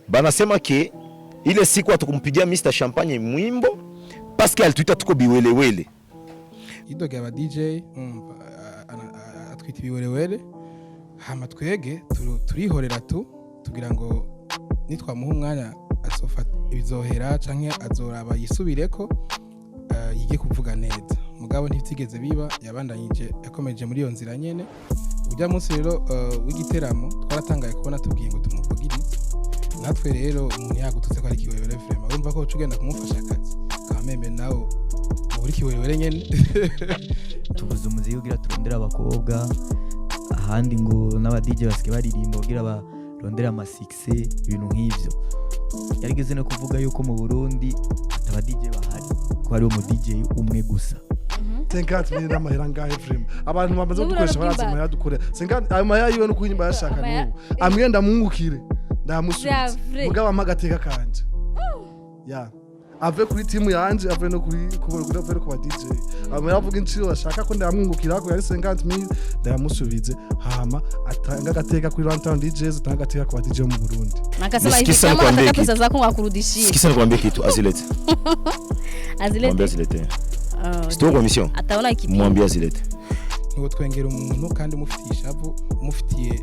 Banasema ke ile siku atakumpigia Mr Champagne mwimbo paske alituita tuko biwelewele. Idoga aba DJ atwita biwelewele hama twege turihorera tugira ngo nitwamuha umwanya asofata ibizohera canke azoraba yisubireko yige kuvuga neza. Mugabo ntivyigeze biba yabandanyije yakomeje muri iyo nzira nyene. Ujya munsi rero w'igiteramo twaratangaye kubona tubwiye ngo tumuvugirize. Natwe rero umuntu yagututse ko ari kiwewere vraiment urumva ko ugenda kumufasha akazi kameme nawe uri kiwewere nyene. Tuvuze umuziki ugira turondera abakobwa ahandi ngo n'aba DJ basike baririmba ugira barondera ama 6 ibintu nk'ivyo. Yarigeze no kuvuga yuko mu Burundi ataba DJ bahari ko ari umu DJ umwe gusa. Senkati mimi na mahera ngahe frame abantu bamaze gukoresha barazi mahera dukore senkati ayo mahera yiwe no kunyimba yashaka n'ubu amwenda mungukire ndamusubiza mugabo amagateka kanje ya ave kuri timu yanje ave no kuri ave ku ba DJ amera avuga inciro bashaka ko ndamwungukira ko yari 50000 ndamusubize hama atanga agateka kuri Runtown DJs atanga agateka ku ba DJ mu Burundi nakasema hivi kama ataka pesa zako ngakurudishie sikisa nikwambie kitu Azilete mwambie Azilete sito kwa mission ataona ikipi mwambie Azilete ngo twengera umuntu kandi umufitiye ishavu umufitiye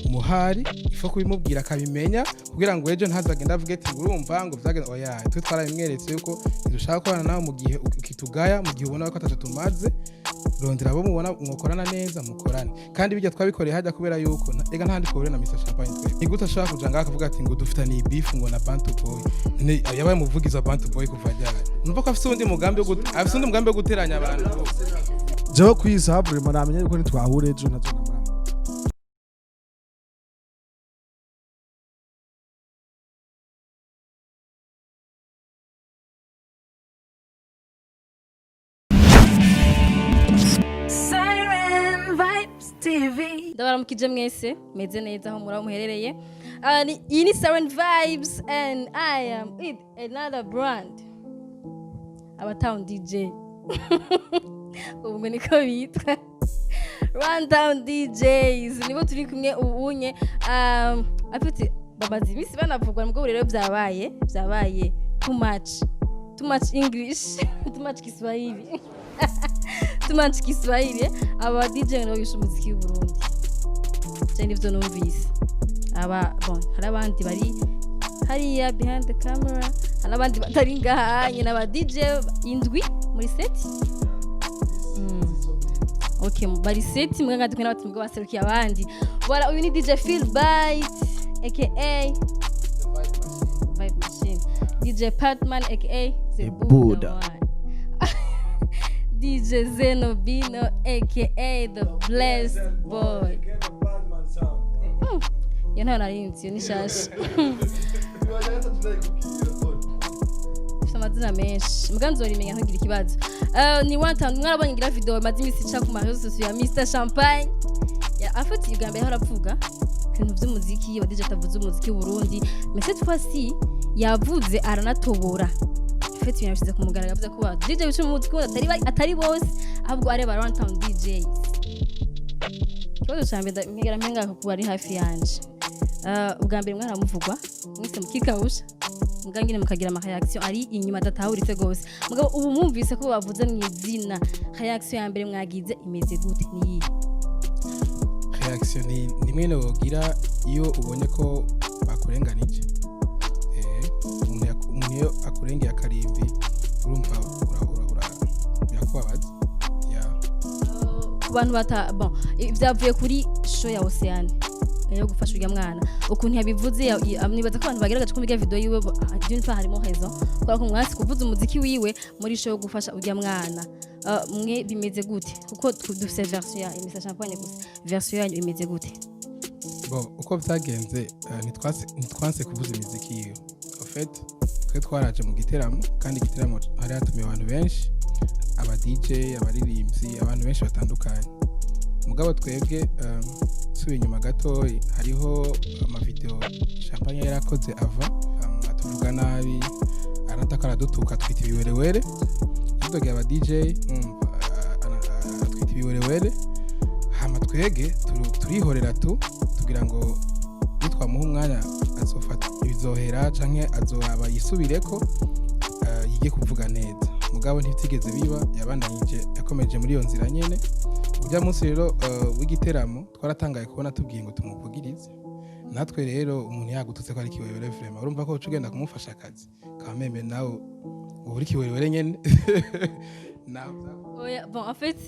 umuhari ifo kubimubwira akabimenya kugira ngo ejo ntazagenda avuge ati urumva ngo vyagenda oya twe twarabimweretse yuko dushaka kubana nawe mu gihe ukitugaya mu gihe ubona ko atatumaze rondera abo mubona mwokorana neza mukorane kandi bijya twabikoreye hajya kubera yuko ega ntandi ko na Mr Champagne twe igute ashaka kujanga akavuga ati ngo dufitani beef ngo na Bantu Boy ne yabaye muvugiza Bantu Boy kuva ryari numva ko afite undi mugambi wo guteranya abantu jewe kwisabre manamenye yuko nitwahure ejo nazo namara ndabaramukije mwese meze neza aho muri muherereye iyi ni Siren Vibes and I am with another brand Runtown DJ ubwo niko bitwa Runtown DJs nibo turi kumwe ubunye afite babazi imisi banavugwa ngo rero byabaye too much English too much Kiswahili too much Kiswahili aba DJ no bisha umuziki w'u Burundi cyane ivyo numvise aba hari abandi bari hariya behind the camera hari abandi batari ngahanye n'aba DJ indwi muri set okay bari set mwanga dukwe n'abati mugabo baserukiye abandi voilà uyu ni DJ Feel Bite aka Vibe Machine DJ Patman aka The Buddha DJ Zenobino aka The Blessed Boy yana narinzi ni shashi amazina menshi muganzo rimenya ntugira ikibazo ni Runtown mwarabonye ngira video mazi imisi cha ku marezo ya Mr Champagne ya afite igambe haravuga ibintu by'umuziki wa DJ tavuze umuziki w'u Burundi mais cette fois-ci yavuze aranatobora afite ibintu bishize kumugaragaza ko DJ bicu mu muziki atari bose ahubwo areba Runtown DJs cyo cyambe ngera mpenga ko ari hafi yanje ubwa mbere mwaramuvugwa mwese mukikawusha mugangine mukagira ama reaction ari inyuma datahuritse gose mugabo ubu mwumvise ko bavuze mu izina reaction ya mbere mwagize imeze gute ni reaction ni mwene wogira iyo ubonye ko bakurenganije umuntu akurengeye akarimbi urumva birakubabaza abantu byavuye kuri show ya Oceane yo gufasha uyu mwana ukuntu yabivuze nibaza ko abantu bageragaje kumva video yiwe d'une part harimo raison kubera ko mwasi kuvuza umuziki wiwe muri show yo gufasha uyu mwana mwe bimeze gute kuko dufite version ya Mr Champagne gusa version yanyu imeze gute uko byagenze nitwanse kuvuza imiziki yiwe en fait twe twaraje mu giteramo kandi igiteramo hari hatumiye abantu benshi aba DJ abaririmbyi abantu benshi batandukanye mugabo twebwe subiye inyuma gato hariho ama video Champagne yarakoze ava atuvuga nabi arataka aradutuka twita ibiwerewere idoga aba DJ twita ibiwerewere hama twege turihorera tugira ngo nitwamuha umwanya azofata ibizohera canke azoraba yisubireko yige kuvuga neza mugabo ntibitigeze biba yabandanyije yakomeje muri iyo nzira nyene urya munsi rero w'igiteramo twaratangaye kubona tubwiye ngo tumuvugirize natwe rero umuntu yagututse ko ari kiwerewere vraiment urumva ko ucugenda kumufasha akazi kameme nawe ngo uri kiwerewere nyene oya bon en fait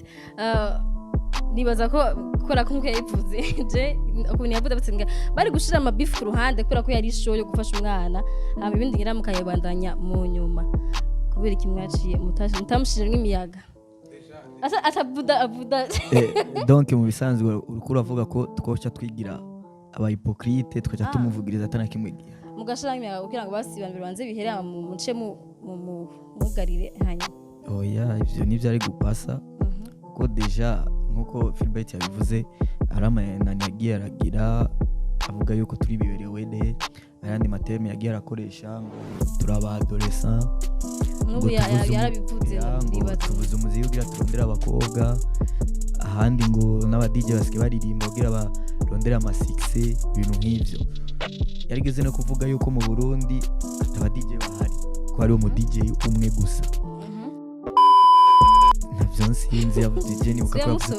nibaza ko kora kumwe yayivuze je ukuntu yavuze batsinga bari gushira amabifu ku ruhande kubera ko yari show yo gufasha umwana hama ibindi ngira mukayibandanya mu nyuma kubera ikimwaciye mutamushije nk'imiyaga avuda donc mu bisanzwe uriko uravuga ko twoca twigira aba hypocrite twaca tumuvugiriza atana kimwe gihe mugashira nk'imiyaga kugira ngo basibanire banze bihere mu muce mu mugarire hanya oya ivyo nivyo ari gupasa ko deja nkuko Philbert yabivuze aramanani yagiye aragira avuga yuko turi biberewe de ayandi materme yagiye arakoresha ngo turaba adolescent n'ubu yarabivuze ngo tuvuze umuziki ugira turondera abakobwa ahandi ngo n'aba DJ basigaye baririmba ugira barondera ama 6 ibintu nk'ivyo yarigeze no kuvuga yuko mu Burundi ataba DJ bahari ko ari mu DJ umwe gusa navyo nsinzi ya DJ ni ukavuga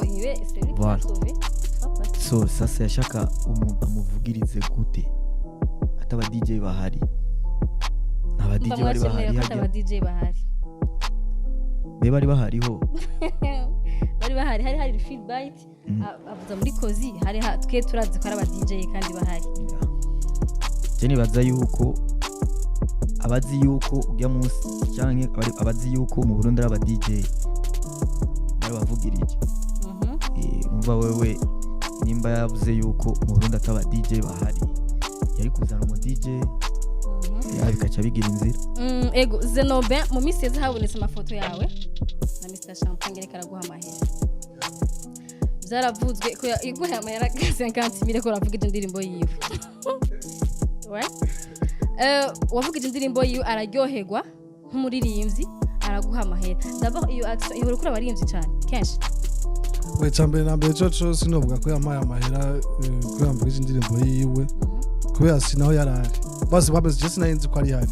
so sasa yashaka umuntu amuvugirize gute ataba DJ bahari aba DJ bari bahari ataba DJ bahari be bari bahariho bari bahari hari feedback avuza muri kozi hari twe turazi ko ari aba DJ kandi bahari je nibaza yuko abazi yuko ujya munsi cyangwa abazi yuko mu Burundi ari aba DJ bari bavugirije umva wewe nimba yavuze yuko mu Burundi ataba DJ bahari yari kuzana umu DJ bikaca bigira inzira ego Zenobe mu minsi yeze habonetse amafoto yawe na Mr Champagne reka araguha amahera byaravuzwe ko iguha amahera 50,000 ko uravuga indirimbo yiwe wavugije indirimbo yiwe araryoherwa nk'umuririmbyi araguha amahera d'abord iyo action ihora kuri abarimvyi cyane kenshi we chambe na mbere cyo sinovuga ko yamaye amahera ko yamvugije indirimbo yiwe kubera sinaho yarari bose bameze je sinayenzi ko ari hari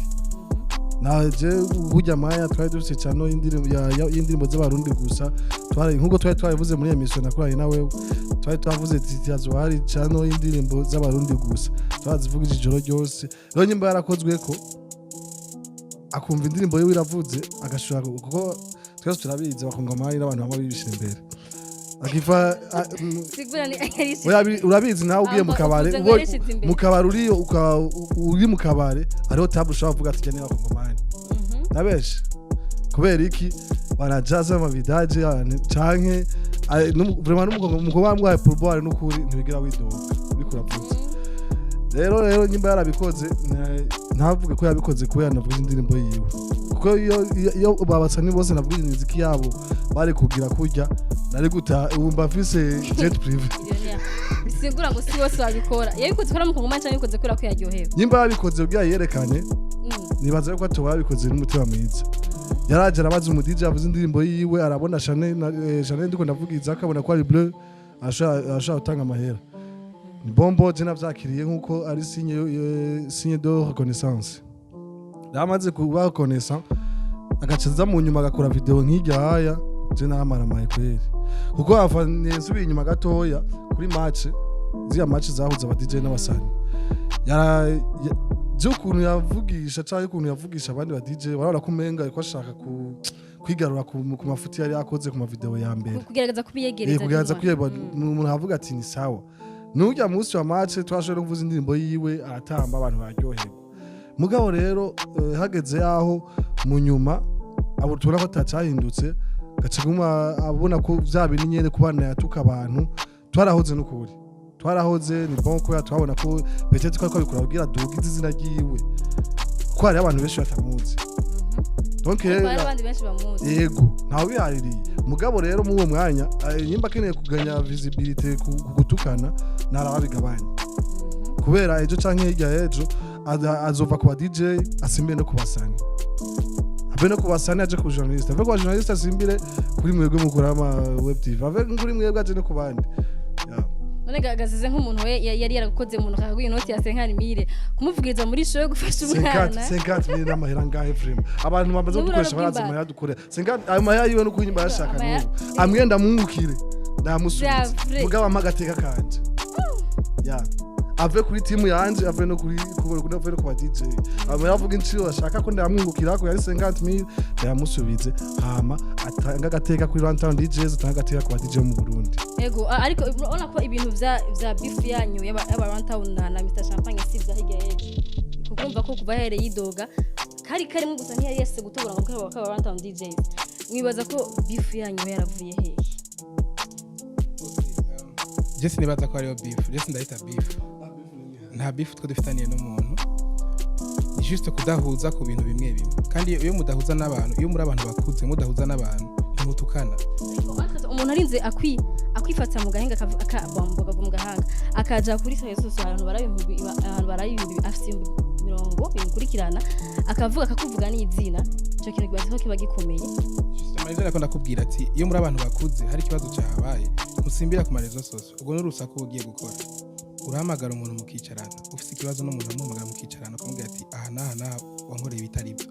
naje hujya maya twari dufite cyane y'indirimbo z'abarundi gusa twari nkuko twari twavuze muri emission nakoranye nawe twari twavuze titiazo hari cyane y'indirimbo z'abarundi gusa twazivugije ijoro ryose rero nyimba yarakozwe ko akumva indirimbo yiwe iravuze agashura kuko twese turabizi bakongoma ari abantu bamwe bibishira imbere akifa urabizi nawe ugiye mu kabare uri mu kabare ariho tabu ushobora kuvuga ati jya bakongomani nabeshe kubera iki barajaza amabidaje canke vraiment n'umukobwa wambaye pourboire n'ukuri ntibigira widoga uriko uravuze rero nyimba yarabikoze ntavuge ko yabikoze kubera navuga indirimbo yiwe kuko iyo babasani bose navuga imiziki yabo bari kugira kurya nari guta umba afise jet privé bisigura ngo si wose wabikora yabikoze kora mu kongomani cyangwa yabikoze kora ko yaryohewe nyimba yabikoze ubwo yerekanye nibaza yuko atoba yabikoze n'umutima mwiza yaraje arabaza umu DJ avuze indirimbo yiwe arabona Chanel ndiko ndavugiza akabona ko ari bleu ashaka gutanga amahera ni bombo je navyakiriye nkuko ari signe de reconnaissance yamaze kuba reconnaissant agacaza mu nyuma agakora video nk'ijya haya je naramara maye kweri kuko afanye nsubiye inyuma gatoya kuri match ziya match zahuza aba DJ n'abasani ukuntu yavugisha cyangwa ukuntu yavugisha abandi ba DJ barabona ko umenga ko ashaka kwigarura ku mafuti yari yakoze ku mavideo ya mbere kugerageza kubiyegereza kugerageza umuntu avuga ati ni sawa n'ujya munsi wa match twashobora kuvuza indirimbo yiwe aratamba abantu baryoherwa mugabo rero hageze yaho mu nyuma abo tubona ko tacahindutse gaciguma abona ko bya bintu nyene kubana yatuka abantu twarahoze n'ukuri twarahoze ni bon ko twabona ko peut-être ko bikora kugira dugize izina ryiwe ko hari abantu benshi batamuzi donc abandi benshi bamuzi yego ntawe bihaririye mugabo rero mu uwo mwanya nyimba keneye kuganya visibility kugutukana narabigabanya kubera ejo canke hirya ejo azova ku DJ asimbire no kubasana abe no kubasana aje ku journalist ave ku journalist asimbire kuri mwebwe mukora ama web TV ave kuri mwebwe aje no kubandi none gagazize nk'umuntu we yari yaragukoze umuntu akaguha inoti ya 50,000 kumuvugiriza muri show yo gufasha umwana 50 n'amahera ngahe frame abantu bamaze gukoresha barazi amahera dukorera 50 ayo mahera yiwe no kunyimba yashaka n'ubu amwenda mwungukire ndamusubiza mugabo amagateka kanje ya ave kuri timu yanje ave no kuri ku DJ aba yavuga inciro ashaka ko ndamwungukira ko yari 50,000 ndamusubize hama atanga gateka kuri Runtown DJs atanga gateka ku DJ mu Burundi ego ariko urabona ko ibintu vya beef yanyu yaba Runtown na Mr Champagne si vya hirya yeje kukumva ko kuva here yidoga kari mu gusa ntiyari yese gutobora ngo ko Runtown DJs mwibaza ko beef yanyu yaravuye hehe Jesse nibaza ko ariyo beef Jesse ndahita beef nta beef twe dufitaniye n'umuntu ni juste kudahuza ku bintu bimwe kandi iyo mudahuza n'abantu iyo muri abantu bakuze mudahuza n'abantu ntimutukana umuntu arinze akwifata mu gahinga akabomboga mu gahanga akaja kuri social abantu barayimbi afite 70 bimukurikirana akavuga akakuvuga n'izina cyo kintu kibazo kiba gikomeye Marizo nakunda kubwira ati iyo muri abantu bakuze hari ikibazo cyahabaye musimbira ku marezo social ubwo n'urusaku ugiye gukora urahamagara umuntu mukicarana ufite ikibazo n'umuntu amuhamagara mukicarana akamubwira ati aha naha wankoreye bitari byo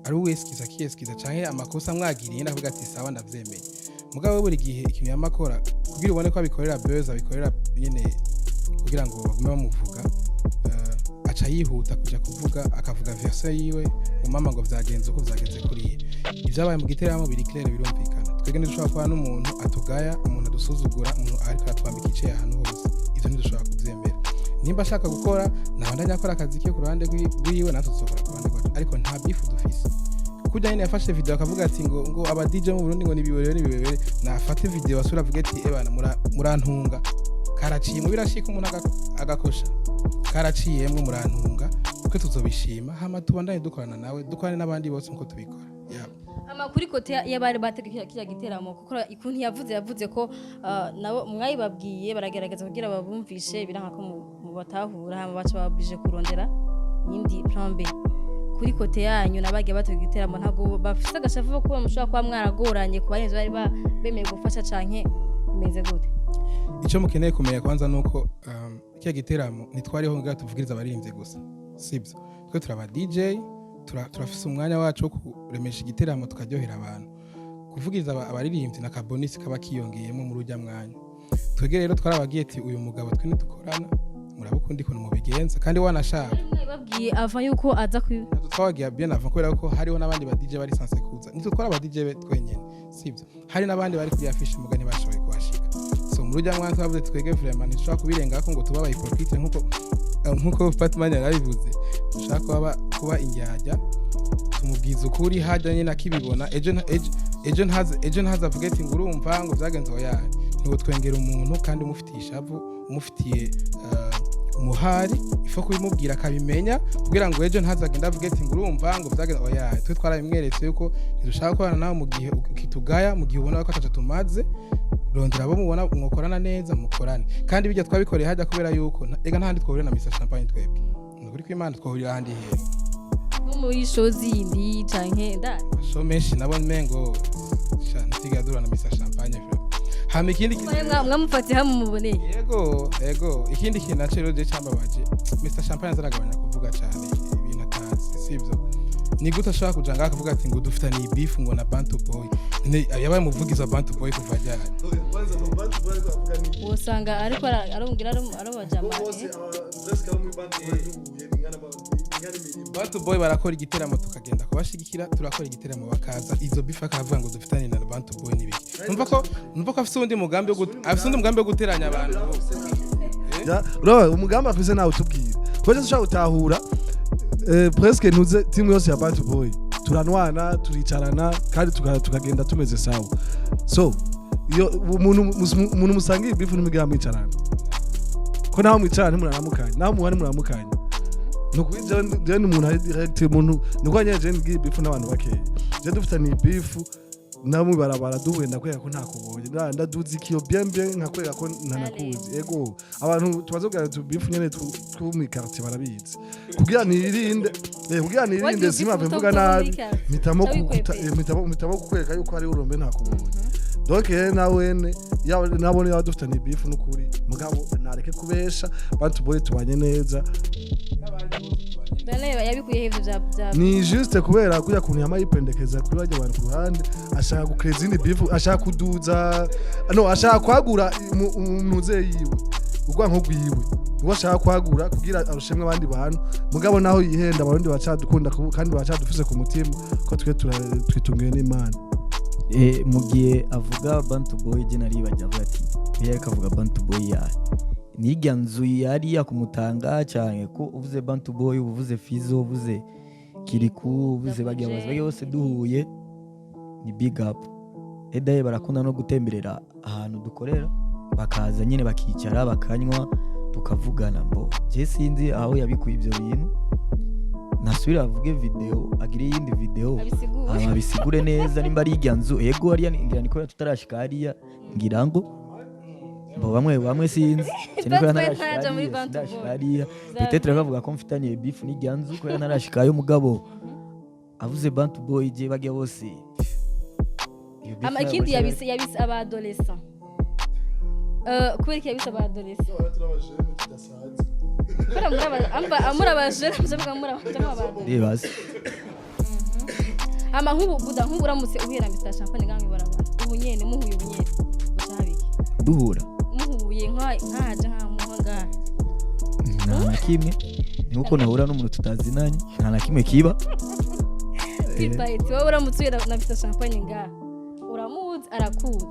ari wese kiza canke amakosa mwagiriye ndavuga ati sawa ndavyemeye mugabo buri gihe ikintu yamakora kugira ubone ko abikorera buzz abikorera nyene kugira ngo bagume bamuvuga aca yihuta kuja kuvuga akavuga version yiwe umama ngo vyagenze uko vyagenze kuriye ivyabaye mu giteramo biri clair birumvikana twege ntidushobora kuba n'umuntu atugaya umuntu adusuzugura umuntu ariko atwambika iciye ahantu hose ivyo ntidushobora kuvyemera nimba ashaka gukora nabandanya akora akazi ke ku ruhande rwiwe natwe tuzokora ku ruhande rwacu ariko nta beef dufise kujya nyine yafashe video akavuga ati ngo aba DJ mu Burundi ngo nibibere nafate video asura avuga ati ebana murantunga karaciye mu birashika umuntu agakosha karaciyemwe murantunga kuko tuzobishima hama tubandanye dukorana nawe dukorane n'abandi bose nko tubikora amakuri kote y'abari bategeka kija giteramo kuko ikuntu yavuze ko nabo mwayibabwiye baragerageza kugira babumvishe biranka ko mu batahura hama baca babije kurondera yindi plan B kuri kote yanyu nabagiye bategeka giteramo ntago bafite agashavu ko mushobora kuba mwaragoranye ku barenze bari bemeye gufasha canke imeze gute icyo mukeneye kumenya kwanza nuko kiya giteramo nitwariho ngira tuvugiriza abaririmbye gusa sibyo twe turaba DJ turafise umwanya wacu wo kuremesha igiteramo tukaryohera abantu kuvugiriza abaririmbyi na kabonisi kaba kiyongeyemo mu rujya mwanya twege rero twarabagiye ati uyu mugabo twe nitukorana murabukundi ko mubigenza kandi wanashaka babwiye ava yuko aza twagiye bien avant kubera ko hariho nabandi ba DJ bari sanse kuza nitwe twara ba DJ twenyene sibyo hari nabandi bari kuri afishe mugani bashoboye kubashika so mu rujya mwanya twavuze twege vraiment nishobora kubirenga ko ngo tuba hypocrite nkuko Fatman yarabivuze dushaka kuba injyajya tumubwiza ukuri hajanye nakibibona ejo ntaza avuga ati ngo urumva ngo byagenze oya niwo twengera umuntu kandi umufitiye ishavu umufitiye umuhari ifo kubimubwira akabimenya kugira ngo ejo ntazagenda avuga ati ngo urumva ngo byagenze oya twe twarabimweretse yuko ntidushaka kubana nawe mu gihe ukitugaya mu gihe ubona ko atatumaze rondera abo mubona mwokorana neza mukorane kandi bijya twabikoreye hajya kubera yuko ega ntahandi twahurira na Mr Champagne twebwe nukuri kw'Imana twahurira ahandi here no muri show zindi canke nda show menshi nabone mengo shana tigadura na Mr Champagne hama ikindi mwamufatiye hamwe muboneye yego ikindi kintu nacero je cyambabaje Mr Champagne azaragabanya kuvuga cyane ibintu atazi sibyo ni gute ashaka kujanga akavuga ati ngo dufitani beef ngo na Bantu Boy yabaye muvugiza Bantu Boy kuva ryari usanga ariko arumgira arabajama Bantu Boy barakora igiteramo tukagenda kubashigikira turakora igiteramo bakaza izo beef akavuga ngo dufitani na Bantu Boy nibiki numva ko afite undi mugambi wo guteranya abantu uraba umugambi afise nawe utubwira kwaje dushaka gutahura presque ntuze timu yose ya Bantu Boy turanwana turicarana kandi tukagenda tumeze sawa so iyo umuntu musangiye beef n'imigambi icarana ko naho mwicarana muranamukanye naho muhari muramukanye nukwije je n'umuntu ari direct umuntu nukwanye je ngiye beef n'abantu bakeye je dufitani beef namwe barabara duhenda kwera ko ntakubonye ndaduzi kiyo bien nkakwera ko ntanakuzi ego abantu tubazogara tu beef nyene twumi quartier barabizi kugira nirinde sima mvuga nabi mitamo kukwereka yuko ari urombe ntakubonye donc nawene nabone yadufitani beef n'ukuri mugabo nareke kubesha Bantu Boy tubanye neza Dane yabikuye hevyo bya ni juste kubera kuya kuntu yamayipendekeza kuri bajya abantu ku ruhande ashaka gukreza izindi bifu ashaka kuduza no ashaka kwagura umuze yiwe urwanko rwiwe ngo ashaka kwagura kugira arushemwe abandi bantu mugabo naho yihenda abarundi bacadukunda kandi bacadufise ku mutima ko twe twitungiye n'Imana mu gihe avuga Bantu Boy je nari bajya avuga ati yareka avuga Bantu Boy ya nijya nzu yari yakumutanga cyane ko uvuze Bantu Boy uvuze Fizo uvuze Kiriku uvuze bajya bose duhuye ni big up edaye barakunda no gutemberera ahantu dukorera bakaza nyine bakicara bakanywa tukavugana mbo je sinzi aho yabikuye ibyo bintu nasubira avuge video agire yindi video abisigure neza nimba ari ijya nzu ego ari ngira niko tutarashika hariya ngira ngo bo bamwe sinzi cyane ko narashika muri Bantu Boy peut-être bavuga ko mfitanye beef n'ijya nzu ko narashika yo mugabo avuze Bantu Boy je bagya bose amakindi yabise abadolescent kubera ko yabise abadolescent amura abajere mvuga muri Ndibaza nkubu buda nkubu uramutse uhera Mr Champagne ngamwe barabara ubunyene muhuye ubunyene ushabiki duhura muhuye nkaje nkamuhanga nta na kimwe nuko nahura n'umuntu tutazinanye nta na kimwe kiba Ipaiti wowe uramutse uhera na Mr Champagne nga uramuzi arakuzi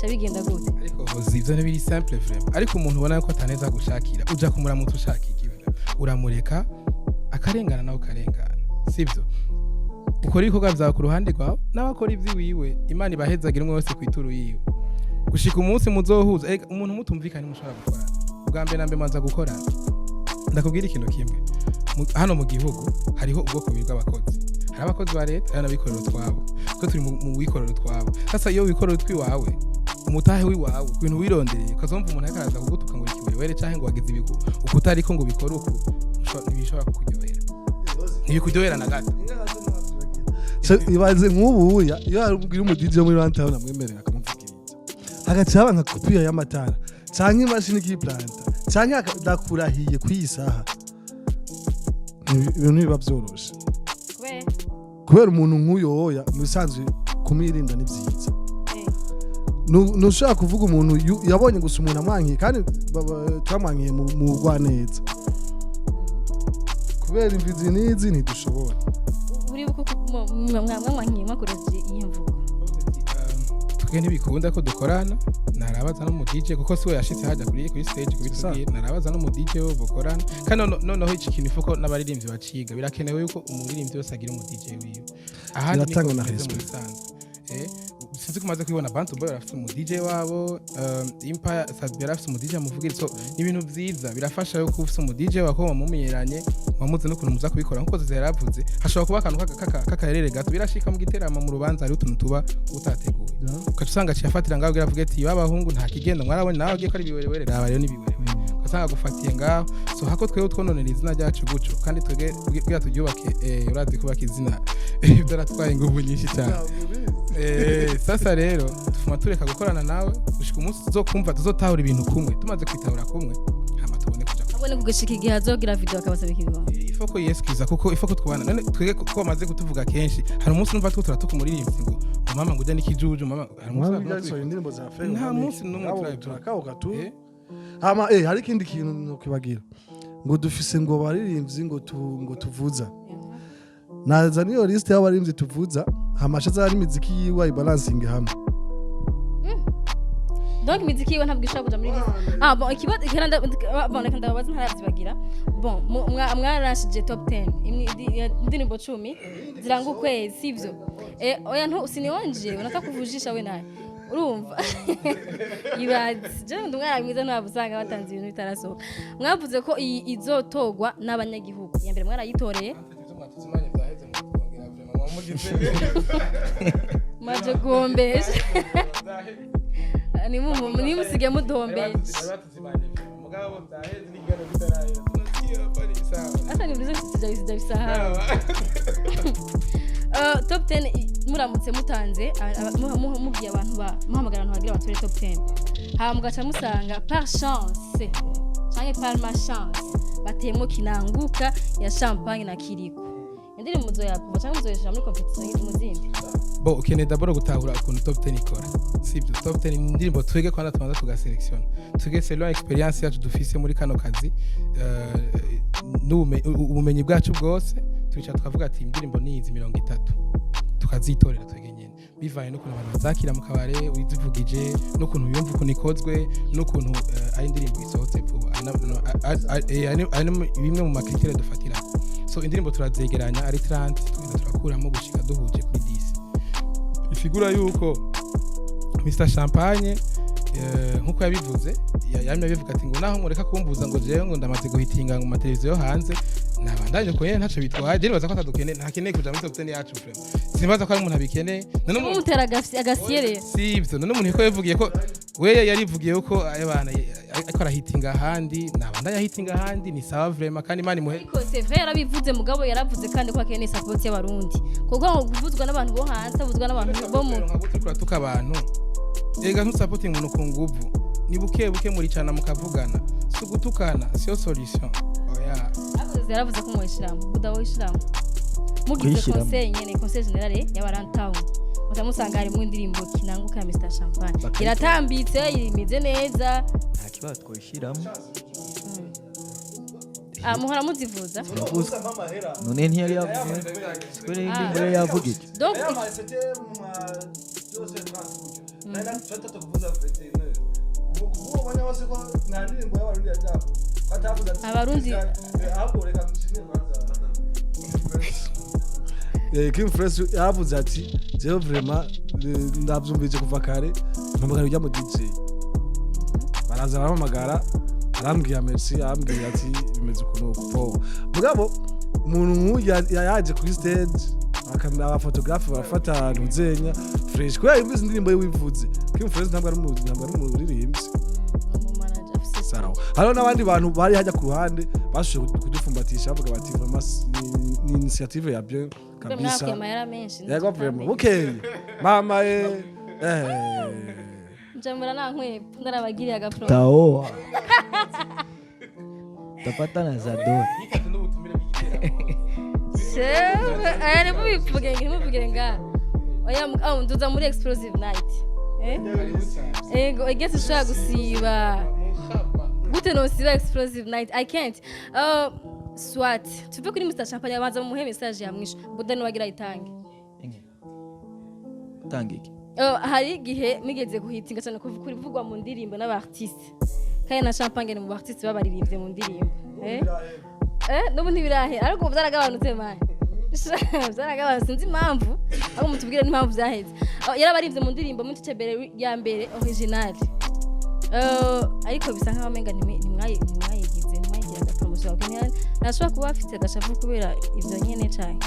bigenda gute ariko hozi ivyo ni biri simple vraiment ariko umuntu ubona ko ataneza gushakira uja kumuramutse ushakira uramureka akarengana nawe karengana sivyo ukora ibikorwa vyawe ku ruhande rwawe n'abakora ivyiwiwe Imana ibahezagira umwe wese kwituru yiwe gushika umunsi muzohuza umuntu mutumvikanye mushobora gukora ubwa mbere nambe manza gukora ndakubwira ikintu kimwe hano mu gihugu hariho ubwoko bubiri bw'abakozi hari abakozi ba leta hari n'abikorera utwabo twe turi mu wikorera utwabo sasa iyo wikorera utwiwawe umutahe wiwawe ku bintu wirondereye ukazumva umuntu akaraza kugutuka ngo ikiwere canke ngo wagize ibigo ukutari ko ngo bikora uko ntibishobora kukuryohera ntibikuryohera na gato ibaze nk'ubu iyo harubwira umudije muri Rwanda namwemerera akamuvugiriza agaca nka kopia y'amatara canke imashini k'iplanta canke ndakurahiye kwisaha ibintu biba byoroshe kubera umuntu nk'uyoya musanzwe kumirinda ni byiza nushaka kuvuga umuntu yabonye gusa umuntu amwankiye kandi twamwankiye mu rwaneza kubera imvizi n'izi ntidushobora uri buko mwamwankiye mwakoresheje iyi mvugo twe ntibikunda ko dukorana narabaza no mu DJ kuko siwe yashitse haja kuri stage kubitubwira narabaza no mu DJ wo bokorana kandi noneho iki kintu ifuko n'abaririmbyi baciga birakenewe yuko umuririmbyi wese agira mu DJ wiwe ahandi biratanga na respect sinzi kumaze kubibona Bantu Boy barafite mu DJ wabo Empire Sadbera barafite mu DJ amuvugirizo n'ibintu byiza birafasha yo kufite mu DJ wako bamumenyeranye bamuze no kuntu muza kubikora nkuko zeravuze hashobora kuba akantu kakaherere gato birashika mu giterama mu rubanza ari utuntu tuba utateguye ukatusanga ciyafatira ngaho gira ati babahungu nta kigenda mwarabone nawe agiye ko ari biwerewere raba rero nibiwerewe ugasanga gufatiye ngaho so hako twewe twononera izina ryacu guco kandi twebwe turyubake urazi kubaka izina byaratwaye ingufu nyinshi cyane sasa rero tufuma tureka gukorana nawe gushika umunsi tuzokumva tuzotahura ibintu kumwe tumaze kwitahura kumwe hama tubone kuja abone kugashika igihe azogira video akabasaba ikigo ifoko yeskiza kuko ifoko twabana none twege ko bamaze kutuvuga kenshi hari umunsi numva tuko muririmbyi ngo mama ngo ujya nikijuju mama hari umunsi indirimbo za Fred nta munsi numwe turakauka tu hama hari ikindi kintu nokibagira ngo dufise ngo baririmbyi ngo tuvuza naza niyo list y'abaririmbyi tuvuza hamasha zari imiziki yiwe ibalancing hamwe donc imiziki yiwe ntabwo ishobora kuja muri list bon ikibazo bon ndabaza ntaravyibagira bon mwarashije top 10 indirimbo 10 ziranga ukwezi sivyo oya nto sinionje unataka kuvujisha we naye urumva ibazi je ndumwana mwiza ntabusanga batanze ibintu bitarasohoka mwavuze ko izotogwa n'abanyagihugu ya mbere mwarayitoreye maje gombeje ni musige mudombeje asa ni bizo sija bisaha top 10 muramutse mutanze mubwiye abantu muhamagara abantu bagira batore top 10 hama mugaca musanga par chance canke par malchance batemo kinanguka ya champagne na kiriko indirimbo muzoyakuva canke muzoyeshira muri competition y'umuzindi bo ukeneye d'abord gutahura ukuntu top 10 ikora sibyo top 10 indirimbo twege kwana tubanza tugaselection twege selon experience yacu dufise muri kano kazi ubumenyi bwacu bwose twica tukavuga ati indirimbo ni izi 30 tukazitorera twege nyene bivaye n'ukuntu abantu bazakira mu kabare wizivugije n'ukuntu yumva ukuntu ikozwe n'ukuntu ari indirimbo isohotse vuba bimwe mu makriteri dufatira so indirimbo turazegeranya ari 30 turakuramo gushika duhuje kuri 10 ifigura yuko Mr Champagne nkuko yabivuze yamye bivuga ati ngo naho mureka kumbuza ngo jewe ngo ndamaze guhitinga mu mateleviziyo hanze nabandanye ko yene ntaco bitwaye je nibaza ko atadukene ntakeneye kuja muri top 10 yacu frame sinibaza ko ari umuntu abikene none umuntu mutera agasiere sivyo none umuntu ko yavugiye ko we yarivugiye ko abana akora hitinga handi nabandanye hitinga handi ni sawa vraiment kandi imani muhe ko c'est vrai yarabivuze mugabo yaravuze kandi ko akeneye support y'abarundi kuko ngo kuvuzwa n'abantu bo hanze bavuzwa n'abantu bo mu turatuka abantu ega ntusupporting umuntu ku nguvu ni buke muri cana mukavugana sugutukana sio solution oya yaravuze ko mwishiramu budawo ishiramu mugize conseil nyene conseil general y'abarantawu utamusanga ari mu ndirimbo kinanguka ya Mr Champagne iratambitse imeze neza nta kibazo twishiramo muhora muzivuza none ntiyari yavuze sikore indirimbo yavugije donc abarundi Kim Fresh yavuze ati jewe vraiment ndavyumvije kuva kare mpamagara ujya mu DJ baraza baramagara arambwiye merci arambwiye ati bimeze ukuntu uko mugabo umuntu yaje kuri stage akamera abafotografe barafata nuzenya Fresh ko yumvise indirimbo yivuze Kim Fresh ntabwo ari umuririmbyi sawa hano n'abandi bantu bari hajya ku ruhande bashobora kudufumbatisha bavuga bati ni initiative ya bien kabisa yego vraiment okay mama njamura nankwe ndarabagiriye agapro tao tapata na zador ane mubivuge nga oya nduza muri explosive night ego I guess ushaka gusiba gute no siba explosive night I can't swat tuve kuri Mr Champagne abanza mu message yamwisha budani wagira itange tangiki hari igihe migeze guhitinga cyane kuri vugwa mu ndirimbo n'abartiste kandi na Champagne ni mu bartiste babaririmbye mu ndirimbo n'ubundi birahe ariko byaragabanutse manje byaragabanutse sinzi impamvu aho mutubwire n'impamvu byaheze yarabaririmbye mu ndirimbo mu titebere ya mbere original ariko bisa nkaho menga ntimwayigize agapromotion nashobora kuba afite agashavu kubera ivyo nyene cyane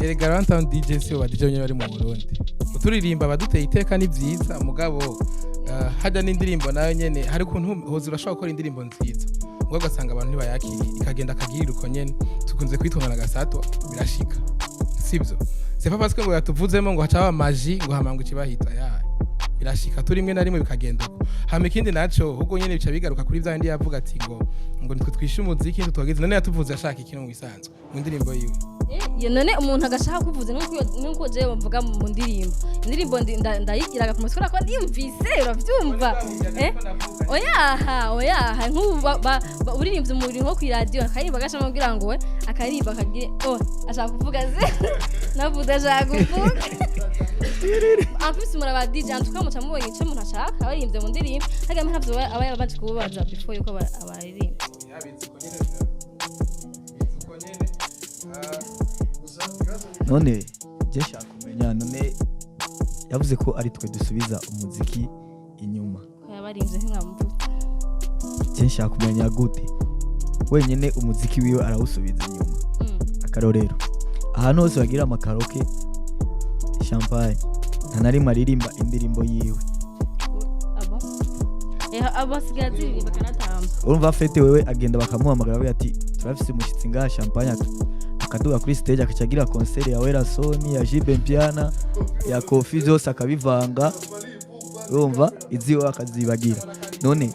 erega Rantown DJ si wa DJ nyene bari mu Burundi uturirimba baduteye iteka ni vyiza mugabo hajya n'indirimbo nayo nyene hari ukuntu hoza urashobora gukora indirimbo nziza ngo ugasanga abantu ntibayakiriye ikagenda akagirira uko nyene tukunze kwitungana gasato birashika sibyo c'est pas parce que ngo yatuvuzemo ngo hacaba magie ngo hamangwe kibahita yaye birashika turi rimwe na rimwe bikagenda uko hama ikindi naco hugo nyene bica bigaruka kuri vya ndi yavuga ati ngo nitwe twishe umuziki ntitwageze none yatuvuze ashaka ikintu mu isanzwe mu ndirimbo yiwe none umuntu agashaka kuvuza nuko jewe mvuga mu indirimbo ndayigiraga ku musura ko ndimvise uravyumva oyaha nk'ubu uririmbye umubiri nko ku radio akaririmba agashaka kugira ngo we akaririmba akagire ashaka kuvuga ze navuze ashaka kuvuga afise muraba DJ antuka muca mubonye ico umuntu ashaka abaririmbye mu ndirimbo hagame ntavyo aba yabanje kubaza before yuko abaririmba none je shaka kumenya none yavuze ko ari twe dusubiza umuziki inyuma yabarinze nk'amvuga je shaka kumenya gute wenyene umuziki wiwe arawusubiza inyuma akarorero ahantu hose bagira amakaroke Champagne ntanarimwe aririmba indirimbo yiwe abasigaye ziririmba kanatamba urumva fete wewe agenda bakamuhamagara we ati turafise umushitsi ngaha Champagne akaduga kuri stage akacagira concert ya Werasoni ya Jibe Mpiana ya Kofi zose akabivanga urumva iziwe akazibagira none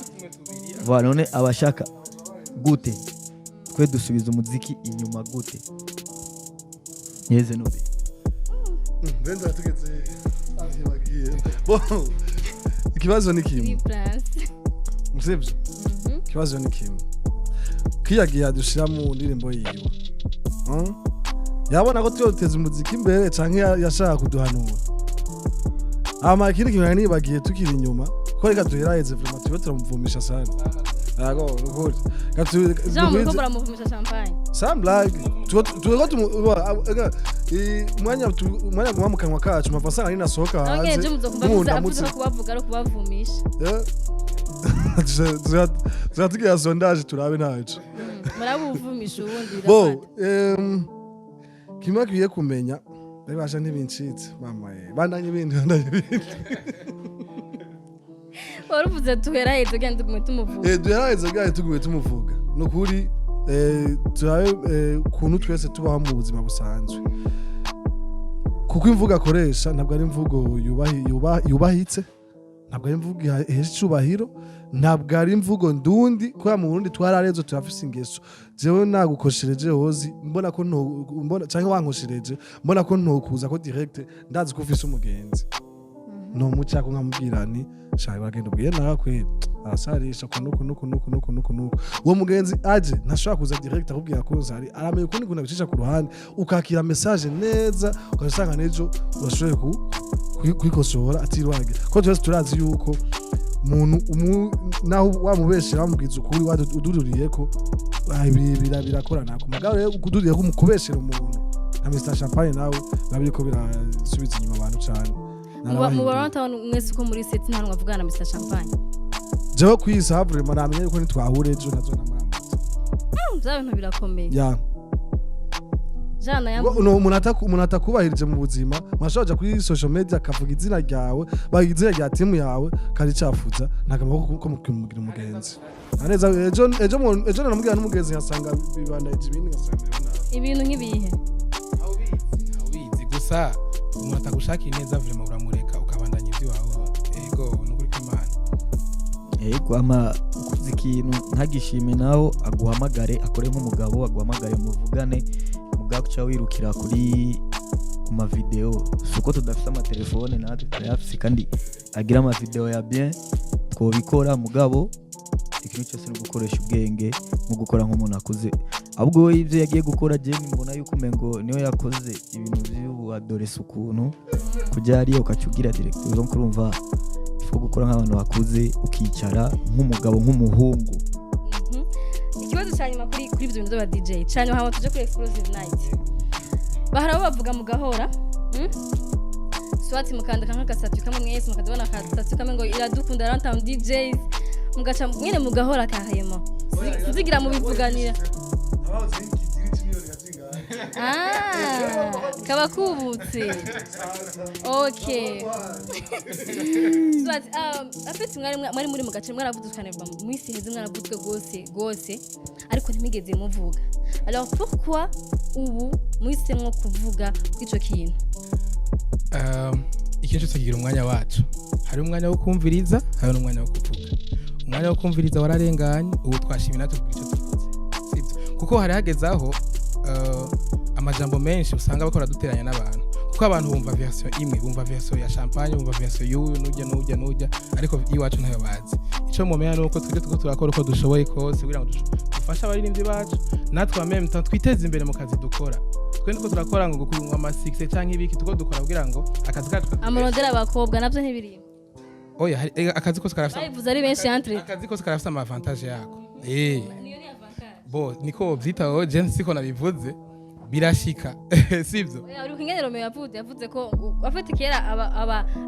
abashaka gute twe dusubiza umuziki inyuma gute yeze nobe Benza tugeze ahibagiye bo ikibazo ni kimwe musibye ikibazo ni kimwe kiyagiye dushira mu ndirimbo yiwe yabona ko tuyoteza umuziki imbere canke yashaka kuduhanura ikindi kintu nibagiye tukiri inyuma ko reka duheraheze vraiment tuba turamuvumisha sana Ago, ukuri. Jambo ko baramuvumisha champagne. Some blague. Mwanya gwa mu kanwa kacu mafasanga ni nasohoka hanze. Okay, je muzokumva avuze kubavuga ari kubavumisha. Zatugira sondage turabe ntacu. Murabuvumisha ubundi Bo, kimwe kiye kumenya babasha ntibincitse mama bandanye ibindi Waruvuze tuheraheze genda tugume tumuvuga. Duheraheze genda tugume tumuvuga. Nukuri turabe kuntu twese tubaho mu buzima busanzwe. Kuko imvuga akoresha ntabwo ari imvugo yubahitse, ntabwo ari imvugo ihesha icubahiro, ntabwo ari imvugo ndundi kubera mu Burundi twararezo turafise ingeso. Jewe nagukoshereje hozi mbona ko mbona canke wankoshereje mbona ko ntokuza ko direct ndazi ko ufise umugenzi. No muca ko nkamubwira ni shaye bagenda ubwiye nakwe arasarisha kunuko uwo mugenzi aje ntashobora kuza direct akubwira ko zari arameye kundi kuna gucisha ku ruhande ukakira message neza ukasanga nejo urashoboye kwikosora atirwage ko twese turazi yuko umuntu naho wamubeshera bamubwiza ukuri waduduriye ko birakorana ku magaro rero kuduriye ko mukubeshera umuntu na Mr Champagne nawe nabiko birasubiza inyuma abantu cyane mu baranta mwese ko muri set nta mwavugana na Mr Champagne jewe kwisa vraiment namenye yuko nitwahure ejo nazo namuramutse bya bintu birakomeye ya jana yambo umuntu atakubahirije mu buzima mwashoje kuri social media akavuga izina ryawe bagizina rya timu yawe kari cafuza nakamako ko mugira umugenzi aneza ejo namubwira n'umugenzi yasanga bibandaje ibindi ngasanga ibintu nk'ibihe ubizi gusa umuntu atagushakira neza vraiment uramureka ukabandanya ibyo wawe ego nukuri kw'Imana ama ukuze ikintu ntagishime naho aguhamagare akore nk'umugabo aguhamagare muvugane mugabo cyo wirukira kuri kuma video suko tudafite ama telefone natwe turayafise kandi agira ama video ya bien twobikora mugabo ikintu cyose no gukoresha ubwenge mu gukora nk'umuntu akuze ahubwo ivyo yagiye gukora je mbona yuko mengo niyo yakoze ibintu by'ubu adoresa ukuntu kujya ari ukacugira directeur donc urumva ifo gukora nk'abantu bakuze ukicara nk'umugabo nk'umuhungu. Ikibazo cyanyuma kuri ibyo bintu by'aba DJ cyane hawo tuje kuri Explosive Night bahara bavuga mu gahora swati mukandika nk'agasatu kamwe mwese mukadabona akasatu kamwe ngo iradukunda Rantam DJs mugaca mwene mu gahora kahema zigira mu bivuganira kaba kubutse okay swati afite mwari muri mu gace mwaravuzukane mu isi heze mwaravuzwe gose ariko ntimigeze muvuga alors pourquoi ubu mwisemwo kuvuga ico kintu ikintu cyo kigira umwanya wacu hari umwanya wo kumviriza hari n'umwanya wo kuvuga umwanya wo kumviriza wararenganye ubu twashimye natwe kuri ico tuvuze sibyo kuko hari hagezaho amajambo menshi usanga bakora duteranya n'abantu kuko abantu bumva version imwe bumva version ya Champagne bumva version y'uyu nujya ariko iwacu ntayo bazi ico mumenya nuko tuje turakora uko dushoboye kose kugira ngo dufashe abaririmbyi bacu natwe ameme twiteze imbere mu kazi dukora twe niko turakora ngo gukurwa ama 6 canke ibiki tuko dukora kugira ngo akazi kacu amarondera abakobwa navyo ntibiri oya akazi kose karafite bayivuze ari benshi entre akazi kose karafite ama avantage yako bo niko vyitaho je nsiko nabivuze birashika sivyo uri kwingenero me yavuze ko afite kera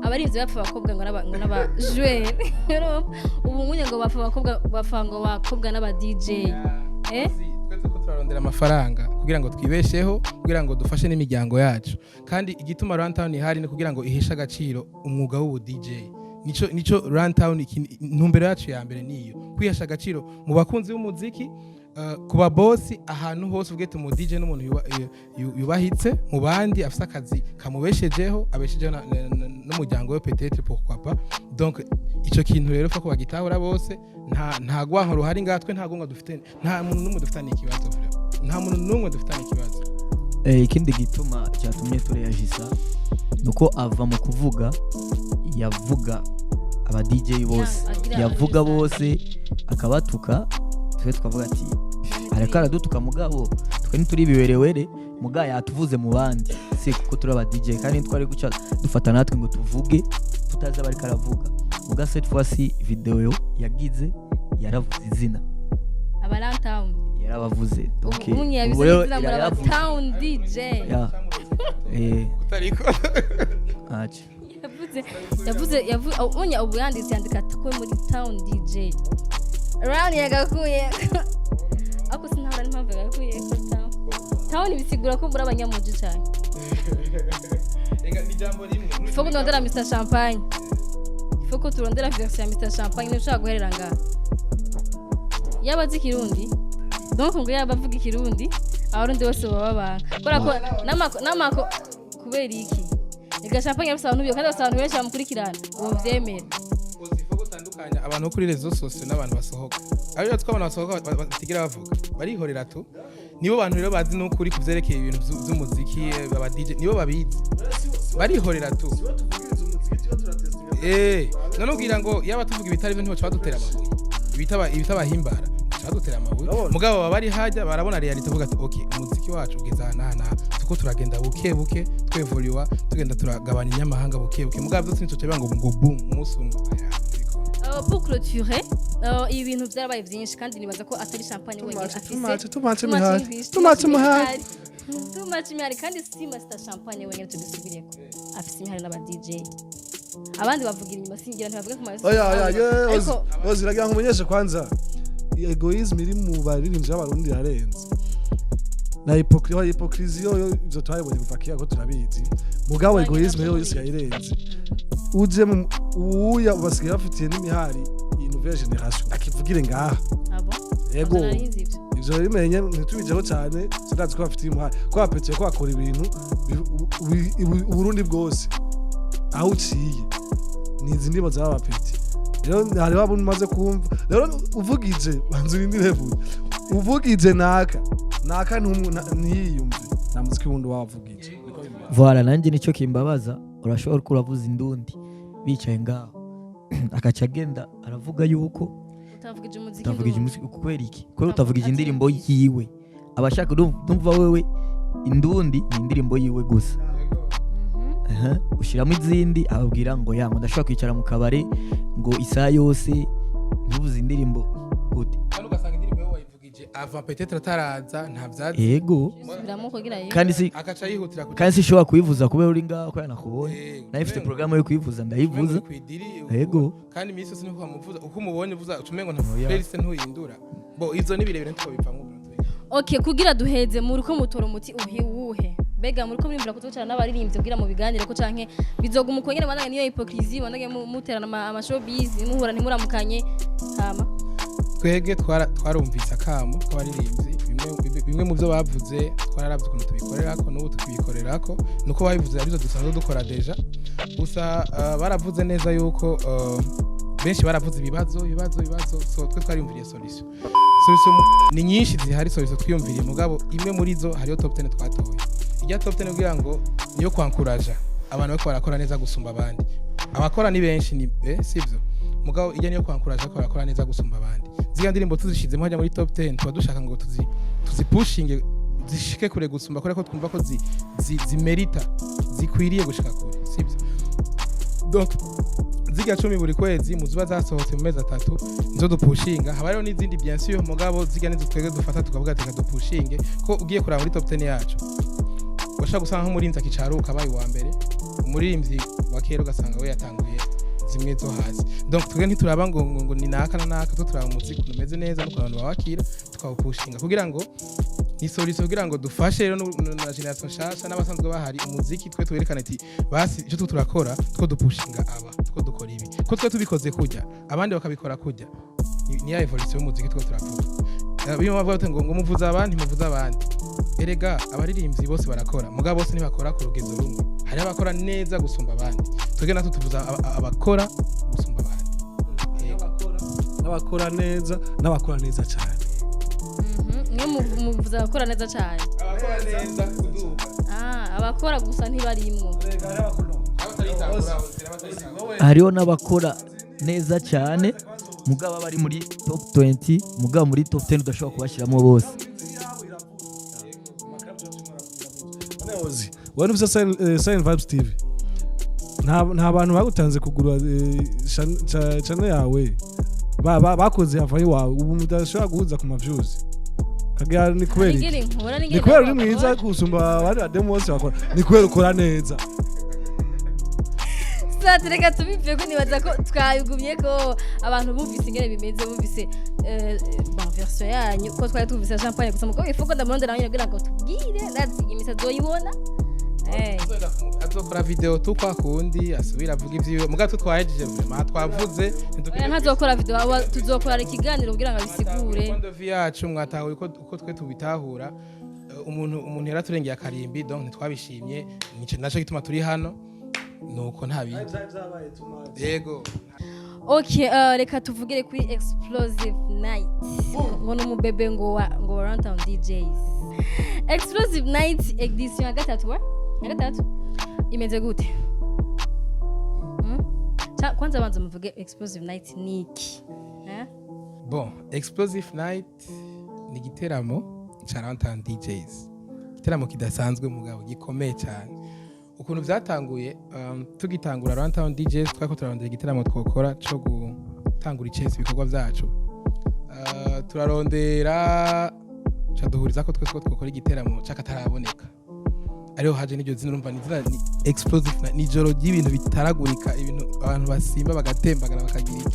abarinzi bapfa abakobwa ngo n'aba joueur ubu ngunye ngo bapfa abakobwa bafango bakobwa n'aba DJ twese ko turarondera amafaranga kugira ngo twibesheho kugira ngo dufashe n'imiryango yacu kandi igituma Rantown ihari ni kugira ngo ihesha agaciro umwuga w'ubu DJ nico Rantown ntumbero yacu ya mbere niyo kwihesha agaciro mu bakunzi b'umuziki kuba boss ahantu hose ubwete mu DJ n'umuntu yubahitse mu bandi afite akazi kamubeshejeho abeshejeho n'umuryango we peut-être pourquoi pas. Donc ico kintu rero fa ko bagitahura bose nta gwanko ruhari ngatwe nta gonga dufite nta muntu numwe dufitanye ikibazo nta muntu numwe dufitanye ikibazo. Ikindi gituma cyatumye tureyajisa nuko ava mu kuvuga yavuga aba DJ bose yavuga bose akabatuka twe twavuga ati areka aradutuka mugabo twe ntituri biwerewere muga yatuvuze mu bandi si kuko turi aba DJ kandi twari guca dufata natwe ngo tuvuge tutaza bari karavuga muga cette fois-ci video yagize yaravuze izina Abarantown yarabavuze donc umunye yabizina muri Abarantown DJ kutariko acha yavuze umunye ubu yandika ko muri Town DJ Round yagakuye ako sinahora n'impamvu yagakuye ko Town bisigura ko muri abanyamuji cyane ni jambo rimwe Foko ndondera Mr Champagne Foko turondera version ya Mr Champagne n'ushaka guherera ngaha yabazi kirundi donc ngo yabavuga ikirundi abarundi bose baba banga ko namako kubera iki ega Champagne yafise abantu biyo kandi abantu benshi bamukurikirana uwo vyemera Foko tandukanya abantu kuri rezo sose n'abantu basohoka ayo twabona basohoka batigira bavuga barihorera tu nibo bantu rero bazi no kuri kuvyerekeye ibintu by'umuziki baba DJ nibo babizi barihorera tu none ubwira ngo yaba tuvuga ibitari byo ntibaca badutera amabuye ibitabahimbara badutera amabuye mugabo baba bari hajya barabona reality avuga ati okay umuziki wacu ugeza nana tuko turagenda buke buke twevoliwa tugenda turagabanya inyamahanga buke buke mugabo byose nico cyabanga ngo boom umusumwe pour clôturer ibintu byarabaye byinshi kandi nibaza ko atari Champagne wenyine afise tumaci mihari kandi si Master Champagne wenyine tubisubireko afise imihari n'aba DJ abandi bavuga inyuma singira ntibavuga ku maso oziragira ngo umenyeshe kwanza egoisme iri mu baririmbyi b'abarundi yarenze na hypocrisie yo izo twabonye kuva kiya ko turabizi mugabo egoisme yo yose yayirenze uje uya basigaye bafitiye n'imihari nouvelle generation akivugire ngaha yego ivyo bimenye ntitubijeho cyane sindazi ko bafitiye imihari ko bapetiye ko bakora ibintu Burundi bwose aho uciye nizi ndibo zaba bapeti rero hari wabuntu maze kumva rero uvugije banzu indi level uvugije naka ntiyiyumve na muziki wundi wavugije voilà nanje nico kimbabaza urashobora kuravuza indundi bicaye ngaho akaca agenda aravuga yuko utavugije umuziki kubera iki kubera utavugije indirimbo yiwe abashaka ndumva wewe indundi ni indirimbo yiwe gusa ushiramo izindi ababwira ngo yango ndashaka kwicara mu kabare ngo isaha yose ntubuze indirimbo gute kandi ugasanga indirimbo yo wayivugije ava peut-être ataraza nta byazi yego kandi si akaca yihutira kandi si shobora kuyivuza kubera uri ngaho ko yanakubonye nayo ifite programme yo kuyivuza ndayivuza yego kandi imisi yose niko bamuvuza uko umubonye uvuza ucumengo nta playlist ntuyindura bo izo ni birebire ntiko bivamo okay kugira duheze muri ko mutoro umuti uhiwuhe bega muri ko mwimbura kutucara n'abaririmbyi kugira mu biganire ko canke bizoguma uko nyene bandanye niyo hypocrisie bandanye muterana amashowbiz muhura ntimuramukanye hama twege twarumvise akamo k'abaririmbyi bimwe mu byo bavuze twararavye ukuntu tubikorerako n'ubu tukibikorerako nuko babivuze arizo dusanzwe dukora deja gusa baravuze neza yuko benshi baravuze ibibazo so twe twariyumviriye solution ni nyinshi zihari solution twiyumviriye mugabo imwe muri zo hariyo top 10 twatoye ijya top 10 kugira ngo niyo kwankuraja abantu bako barakora neza gusumba abandi abakora ni benshi ni sivyo mugabo ijya niyo kwankuraja ko barakora neza gusumba abandi ziga ndirimbo tuzishizemo hajya muri top 10 twa dushaka ngo tuzipushinge zishike kure gusumba ko twumva ko zimerita zikwiriye gushika kure sivyo donc ziga 10 buri kwezi muzuba zasohotse mu mezi 3 nizo dupushinga haba rero n'izindi bien sûr mugabo ziga nizo twege dufata tukavuga ati dupushinge ko ugiye kuraba muri top 10 yacu washaka gusanga nk'umurinzi akicaruka bayi wa mbere umuririmvyi wa kera ugasanga we yatanguye zimwe zo hasi donc twege ntituraba ngo ni naka na naka to turaba umuziki umeze neza no kubantu bawakira tukawupushinga kugira ngo ni solution kugira ngo dufashe rero na generation shasha n'abasanzwe bahari umuziki twe twerekana ati basi icyo turakora two dupushinga aba two dukora ibi ko twe tubikoze kujya abandi bakabikora kujya ni ya evolution y'umuziki twe turavuga bimwe bavuga ngo muvuza abandi muvuza abandi erega abaririmbyi bose barakora mugabo bose ntibakora ku rugezo rumwe hari abakora neza gusumba abandi twebwe natwe tuvuza abakora gusumba abandi n'abakora neza n'abakora neza cyane niyo muvuza abakora neza cyane abakora neza kuduka abakora gusa ntibarimwo hariho n'abakora neza cyane mugabo bari muri top 20 mugabo muri top 10 udashobora kubashyiramo bose wari ufite Sign Vibes TV nta bantu bagutanze kugura channel yawe bakoze hava iwawe ubu mudashobora guhuza ku maviews kagira ni kubera ni kubera uri mwiza kusumba abandi bademo bose bakora ni kubera ukora neza reka tubivuye ko nibaza ko twayugumye ko abantu bumvise ingene bimeze bumvise version yanyu ko twari tumvise champagne gusa muko ifuko ndamurondera nawe kugira ngo tubwire ndazi imisa zoyibona azokora video tu kwa kundi asubira avuga ivyo mugato twahejeje twavuze ntazokora video tuzokora ikiganiro kugira ngo bisigure kondo yacu mwatahuye uko twe tubitahura umuntu yaraturengeye akarimbi donc ntitwabishimye nico naco gituma turi hano nuko nta bindi yego okay reka tuvugire kuri Explosive Night ngo numubebe ngo Runtown DJs Explosive Night edition ya gatatu imeze gute kwanza banza muvuge Explosive Night niki bon Explosive Night ni giteramo cha Runtown DJs giteramo kidasanzwe mugabo gikomeye cyane ukuntu byatanguye tugitangura Runtown DJs twako turarondera igiteramo twokora cyo gutangura icese ibikorwa byacu turarondera caduhuriza ko twese twokora igiteramo cakataraboneka ariho haje n'iryo zina urumva ni Explosive ni joro y'ibintu bitaragurika ibintu abantu basimba bagatembagara bakagira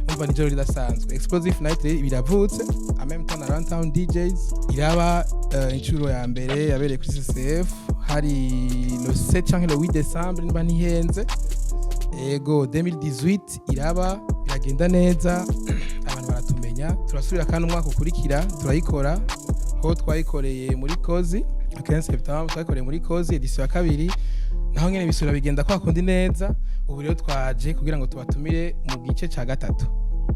urumva ni joro ridasanzwe Explosive Night biravutse même temps na Runtown DJs iraba inshuro ya mbere yabereye kuri CCF hari le 7 canke le 8 décembre niba ntihenze ego 2018 iraba biragenda neza abantu baratumenya turasubira kandi umwaka ukurikira turayikora ho twayikoreye muri Kozi 15 septembre twayikoreye muri Kozi edition ya kabiri naho nyene bisura bigenda kwa kundi neza ubu rero twaje kugira ngo tubatumire mu gice ca gatatu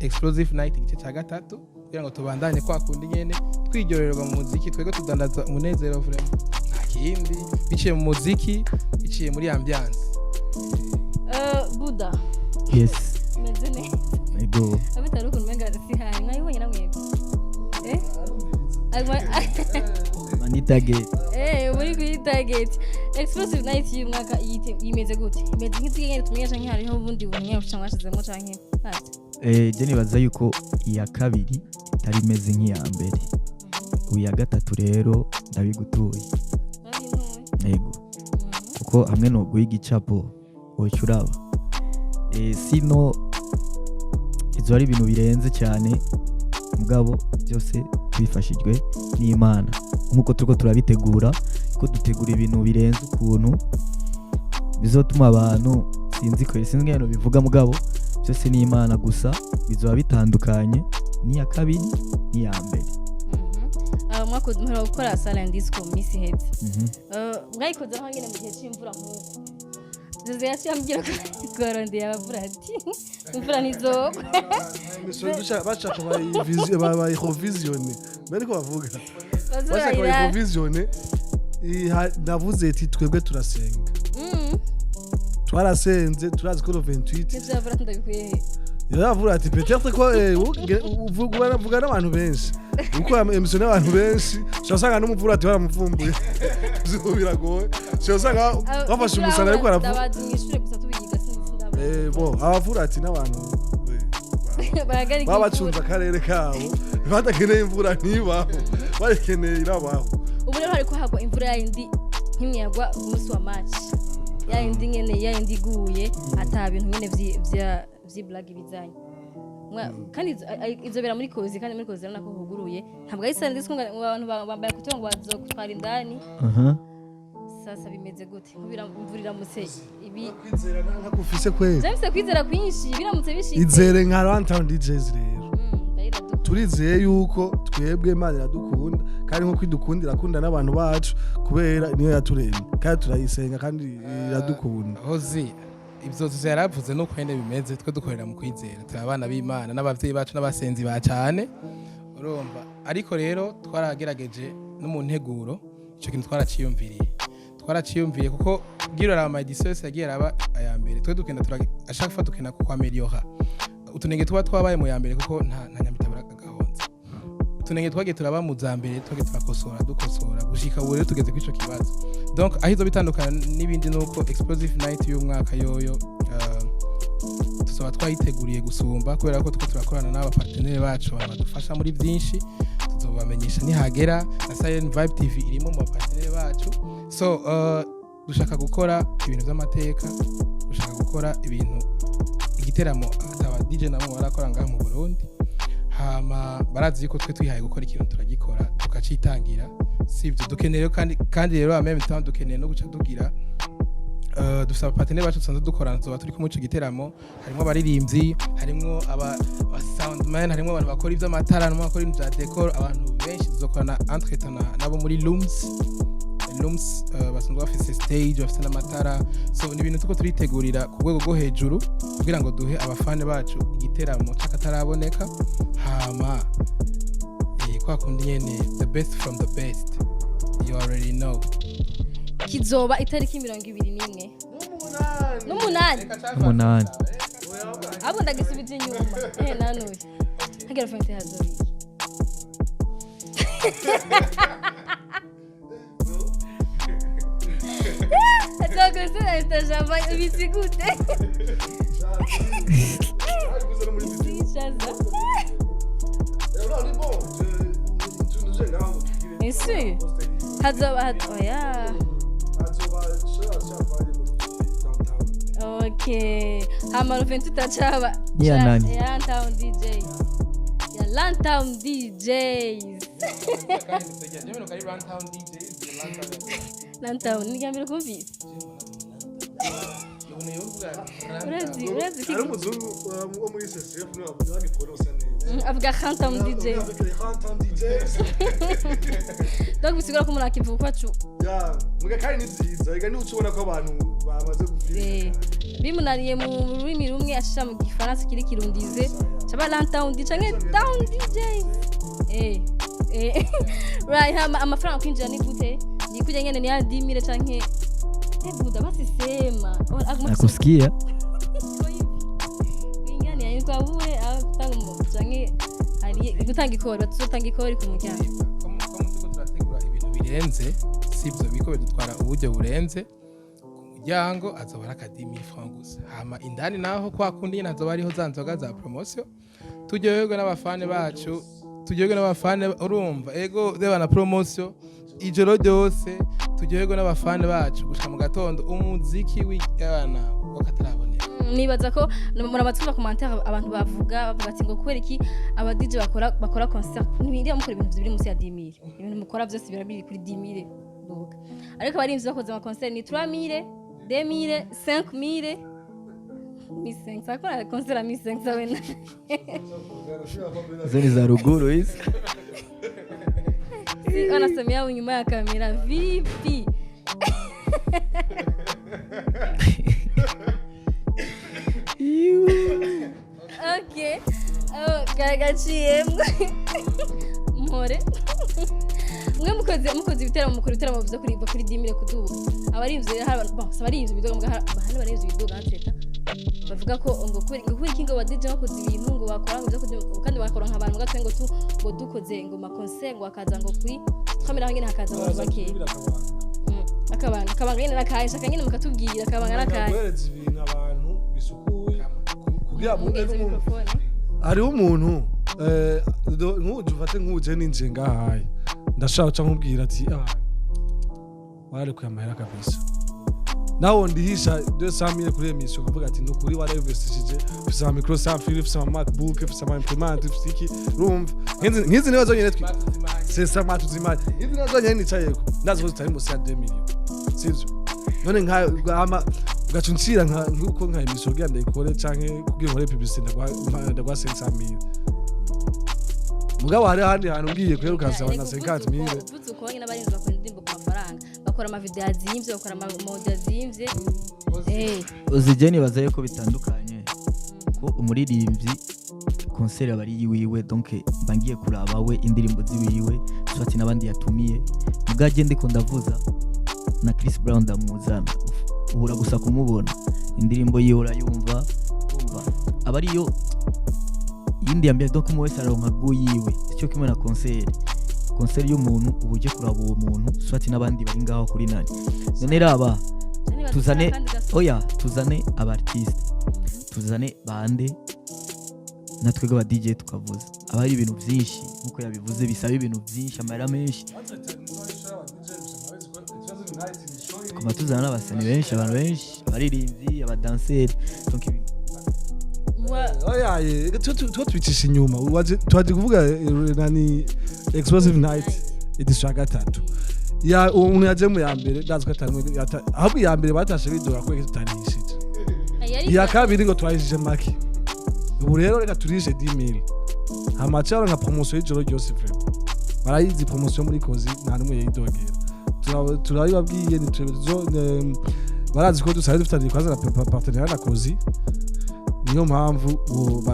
Explosive Night igice ca gatatu kugira ngo tubandanye kwa kundi nyene twiryorerwa mu muziki twego tudandaza umunezero vraiment kindi biciye mu muziki biciye muri ambiance Buda yes meze neza ego abitari ukuntu menga si hari mwayibonye namwe mani target muri kuri target Explosive Night y'umwaka yimeze gute imeze nk'izigenge tumenyesha nk'ihariho ubundi bunye cyangwa ashizemo canke je nibaza yuko iya kabiri itari imeze nk'iya mbere uya gatatu rero ndabigutuye yego kuko hamwe no guhiga icapo ocuraba sino izo ari ibintu birenze cyane mugabo byose bifashijwe n'Imana nkuko turiko turabitegura ko dutegura ibintu birenze ukuntu bizotuma abantu sinzi ngeno bivuga mugabo byose n'Imana gusa bizoba bitandukanye n'iya kabiri n'iya mbere mwakoze muhera gukora Silent Disco Miss Head mwayikoze aho nyene mu gihe c'imvura nk'uko Jose yashambira ko rondeye abavura ati imvura nizo bashaka bayivisione bari ko bavuga bashaka bayivisione ndavuze ati twebwe turasenga twarasenze turazi ko 28 cyavura ndabikuye yaravura ati peut-être ko uvuga n'abantu benshi uko emission y'abantu benshi cyosanga n'umuvura ati baramuvumbuye biragoye cyosanga bafashe umusana ariko aravuga ndabazimishire gusa tubiyiga sinzi bo abavura ati n'abantu babacunza akarere kabo badakeneye imvura ntibaho bayikeneye irabaho ubu rero hariko hagwa imvura yindi nk'imyagwa umunsi wa match yindi nyene yindi guye ata bintu nyene black bizanye kandi ivyo bera muri Kozi kandi muri Kozi nako huguruye ntabwo ari Silent Disco abantu bambaye kugira ngo bazokutwara indani sasa bimeze gute imvurira muse ibi kwizera nakufise kwezi James kwizera kwinshi biramutse bishitse izere nka Runtown DJs rero turizeye yuko twebwe Imana iradukunda kandi nko kwidukunda irakunda n'abantu bacu kubera niyo yaturemye kandi turayisenga kandi iradukunda. Hozi ibyo yaravuze no kwende bimeze twe dukorera mu kwizera turi abana b'Imana n'abavyeyi bacu n'abasenzi ba cyane urumva ariko rero twaragerageje no mu nteguro ico kintu twaraciyumviriye kuko girora ama edition yose yagiye araba aya mbere twe dukenda ashaka fa dukenda ku kwameliora utunenge tuba twabaye mu ya mbere kuko nta nyamitabara gahonze utunenge twagiye turaba mu za mbere twagiye turakosora dukosora gushika ubu rero tugeze kw'ico kibazo donc ahizo bitandukana n'ibindi nuko explosive night y'umwaka yoyo tuzaba twayiteguriye gusumba kubera ko tuko turakorana n'aba partenaire bacu badufasha muri byinshi tuzobamenyesha nihagera na Silent Vibe TV irimo mu partenaire bacu so dushaka gukora ibintu by'amateka dushaka gukora ibintu igiteramo ataba DJ nabo barakora ngaha mu Burundi hama barazi yuko twe twihaye gukora ikintu turagikora tukacitangira sivyo dukeneye kandi rero ameme temps dukeneye no guca tugira dusaba partenaire bacu tusanzwe dukorana tuba turi kumwe ico giteramo harimo abaririmbyi harimo aba soundman harimo abantu bakora ivy'amatara no bakora ibya decor abantu benshi tuzokorana entretana nabo muri Looms basanzwe bafise stage bafise n'amatara so ni ibintu tuko turitegurira ku rwego rwo hejuru kugira ngo duhe abafane bacu igiteramo cy'akataraboneka hama kwa kundi nyene the best from the best you already know kizoba itariki 21 n'umunani abo ndagisubije inyuma nanuye hagera fente hazobi Atagose itajamba ibisigute Ese hazoba oya Okay hama rufenti tachaba ya nani ya Lantown DJ ya Lantown DJs Lantown ni gambira kumvise urazi ari umuzungu wo muri CCF no abagikora usane avuga Lantown DJ donc bisigura ko umuntu akivuga kwacu ya muga kandi ni nziza ega ni ucubona ko abantu bamaze gufika bimunariye mu rurimi rumwe ashira mu gifaransa kiri kirundize cyaba Lantown DJ canke Town DJ right amafaranga kwinjira ni gute ni kujya nyene ni ya 10000 canke buda basisema nakusikia ingani yitwa buwe atanga mu canke hari gutanga ikoro tuzotanga ikoro ku muryango tuko turategura ibintu birenze sivyo biko bidutwara uburyo burenze ku muryango azoba akadimi francs hama indani naho kwa kundi nyine azoba ariho za nzoga za promotion turyoherwe n'abafane bacu turyoherwe n'abafane urumva ego deba na promotion ijoro ryose turyoherwe n'abafane bacu gushika mu gatondo umuziki w'abana wakataraboneka nibaza ko murabatuma commentaire abantu bavuga ati ngo kubera iki aba DJ bakora concert n'ibindi mukora ibintu biri munsi ya 10000 ibintu mukora byose birabiri kuri 10000 duka ariko abarinzi bakoze ama concert ni 3000 2000 5000 1500 sakora concert a 1500 wena zeni za ruguru hizi anasemea nyuma ya kamera vipi Okay garagaciye mpore mwe mukoze ibiteramo mukora ibiteramo byo kuri 10000 kuduba abarinzi abarinzi bidoga mga bahana barinzi bidoga nteta bavuga ko ngo kuri kingo wa DJ bakoze ibintu ngo bakora ngo kandi bakora nk'abantu gatwe ngo dukoze ngo ma concert ngo akaza ngo kuri kamera hangene hakaza abantu bake akabanga nyine nakaje akanyine mukatubwira akabanga nakaje ibintu abantu bisukuye kugira ngo hariho umuntu nk'ujufate nk'uje ninje ngahaye ndashaka ca nkubwira ati wale kuyamahera kabisa naho ndihisha 200000 kuri emission kavuga ati nukuri wale investishije ufisa Microsoft ufisa MacBook ufisa implement ufisa iki rumva nkizi niba zonyene c'est ça matuzimanye nkizi niba zonyene nicayeko ndazi ko zitari musi ya 2 million sivyo none nkama gacuncira nkuko nka emission genda ikore canke kugira nkore publicité ndagwa 500000 mugabo hari handi hantu ngiye kwerukansa abana 50 mille uvuze uko nyine abarinzi bakora indirimbo ku mafaranga bakora amavideo azimvye bakora amamode azimvye uzijeni bazaye ko bitandukanye ko umuririmbyi concert abari yiwe donc bangiye kuraba we indirimbo ziwiwe swati nabandi yatumiye mugaje ndiko ndavuza na Chris Brown ndamuzana ubura gusa kumubona indirimbo yiwe urayumva abariyo yindi yambye donc mu wese aronka guyiwe cyo kimwe na concert y'umuntu ubuje kuraba uwo muntu swati nabandi bari ngaho kuri nani none raba tuzane abartiste tuzane bande natwe aba DJ tukavuza abari ibintu byinshi nkuko yabivuze bisaba ibintu byinshi amara menshi kuma tuzana abasani benshi abantu benshi abaririmbyi abadanseri donc twicisha inyuma twaje kuvuga nani explosive night idishaka gatatu ya umuntu yaje mu ya mbere ndazi ko atari ahubwo ya mbere batashe bidora ko tutanishije ya kabiri ngo twahishije make ubu rero reka turishe 10000 amacaro nka promotion y'ijoro ryose frère barayizi promotion muri kozi nta numwe yidogera turabibabwiye ni televiziyo barazi ko dusaye dufitanye kwaza na partenaire na kozi niyo mpamvu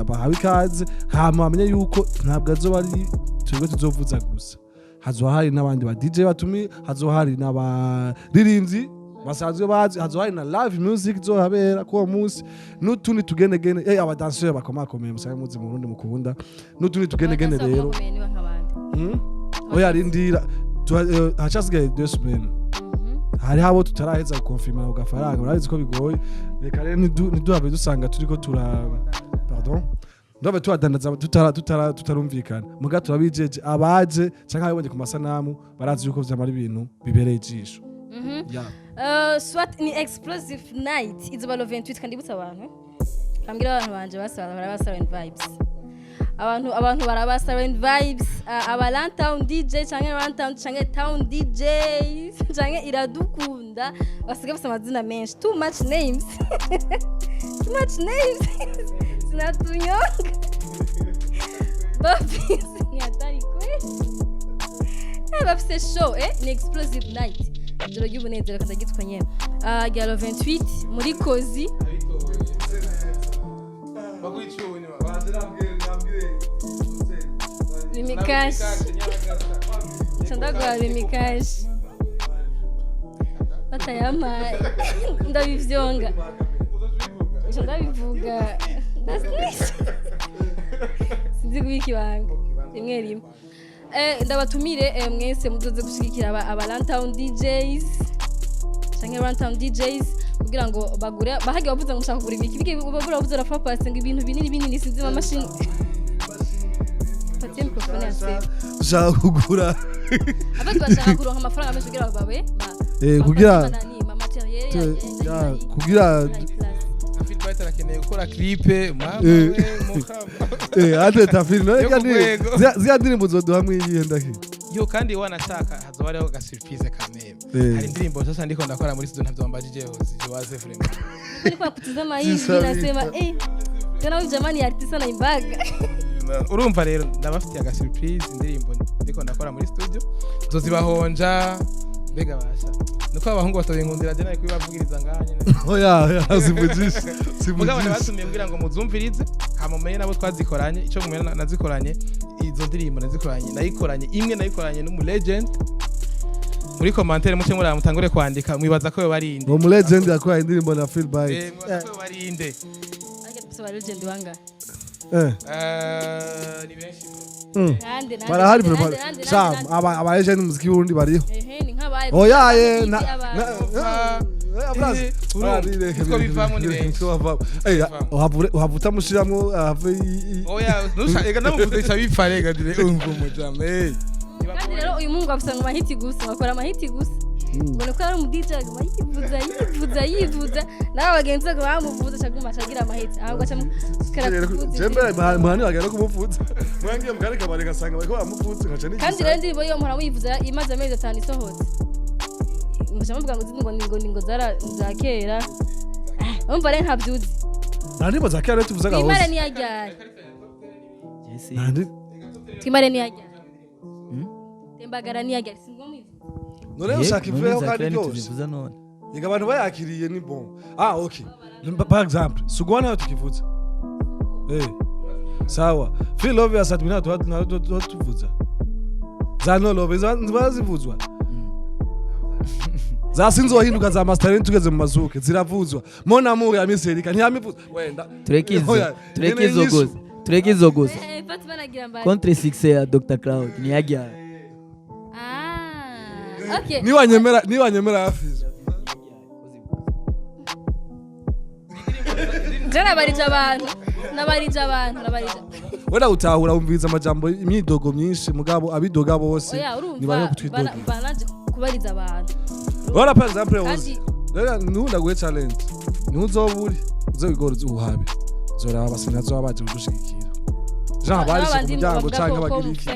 bahawe ikaze hama bamenye yuko ntabwo azoba ari twebwe tuzovuza gusa hazoba hari n'abandi ba DJ batumi hazoba hari n'abaririmbyi basanzwe bazi hazoba hari na live music zohabera kuwo munsi n'utundi tugenegene abadanseur bakomakomeye musabe muzi mu Burundi mukunda n'utundi tugenegene rero oya rindira hacasigaye 2 semaines hari habo tutaraheza gukonfirma ku gafaranga urabizi ko bigoye reka rero niduhabe dusanga turiko ndabe tuwadandaza tutarumvikana muga turabijeje abaje canke abibonye ku masanamu barazi yuko vyamara ibintu bibereye ijisho swat ni explosive night izuba 28 kandi butsa abantu kambira abantu banje barabasaba vibes abantu barabasaba vibes aba Runtown DJ canke Runtown canke Town DJ canke iradukunda basigaye bafite amazina menshi too much names sinatunyonga babizi ni atari kwe bafite show ni explosive night ijoro ry'ubunezero kandi gitwa nyene galo 28 muri kozi bagwicyone bazirambwira Limikash Chandagwa Limikash Batayama ndabivyonga Chandabivuga Sinzi kubiki banga rimwe rimwe ndabatumire mwese muzoze gushigikira aba Runtown DJs canke Runtown DJs kugira ngo bagure bahage bavuze ngo ushaka kugura ibiki bagura bavuze rafa passe ngo ibintu binini sinzi ma machine Pati mikrofone ase ushaka kugura abandi bashaka kuronka amafaranga menshi kugira babe kugira ma materiel kugira feedback arakeneye gukora clip mawe mukaba ate tafiri no zya ndirimbo zoduha mwiyihe ndaki yo kandi wanashaka hazo bariho ga surprise kameme hari indirimbo sasa ndiko ndakora muri studio ntavyo mbajije ziwaze frame niko kutizama hivi nasema tena huyu jamani artista na imbaga urumva rero ndabafitiye aga surprise indirimbo ndiko ndakora muri studio zozibahonja mbega basha nuko abahungu batobinkundira je nari kubavugiriza nganye oya sivujisha mugabo nabatumiye kugira ngo muzumvirize hamumenye nabo twazikoranye ico ngumena nazikoranye izo ndirimbo nayikoranye imwe nayikoranye n'umu legend muri commentaire muce muri amutangure kwandika mwibaza ko barinde umu legend yakora indirimbo na feel by ko barinde ake tubara legend wanga ni benshi barahari sham aba legend muziki w'urundi bariho ni nkabaye oya Utwo bivamo ni benshi uhavuta mushiramwo oya ega namuvudisha bifarega dire umvu mujame kandi rero uyu mungu afisa ngo mahiti gusa bakora mahiti gusa ubona ko ari umu DJ yivuza nawe bagenzi bako bamuvuza cyaguma cagira mahiti ahubwo jembe mhani bagera kumuvuza mwangiye mugari kabare gasanga bariko bamuvuza nkaca n'igisa kandi rero ndirimbo yo mpora wivuza imaze amezi 5 isohotse mushamavuga ngo ngo za kera umva rero ntabyuzi nandi baza kera tuvuzaga hose imara ni yajyana twimare niyajya tembagara niyajya singomi none ushaka ivuyeho kandi byose tuzivuza none yega abantu bayakiriye ni bon okay par exemple sugwana nayo tukivuza sawa feel love ya satmina tuvuza za no love zibazivuzwa za sinzohinduka za master tugeze mu mazuke ziravuzwa mona mu ya miserika ntiyamivuza wenda turekizo goza Fatuma nagira mbari contre succès ya Dr Cloud niyajya okay niwanyemera yafize jana barije abantu wenda utahura umviza amajambo imyidogo myinshi mugabo abidoga bose nibaye kutwidoga banaje kubariza abantu ora par exemple rero nunda guhe challenge ntuzoburi uzobigora uhabe zora abasinazo abaje gushikira jean bari ku muryango canke bagiriki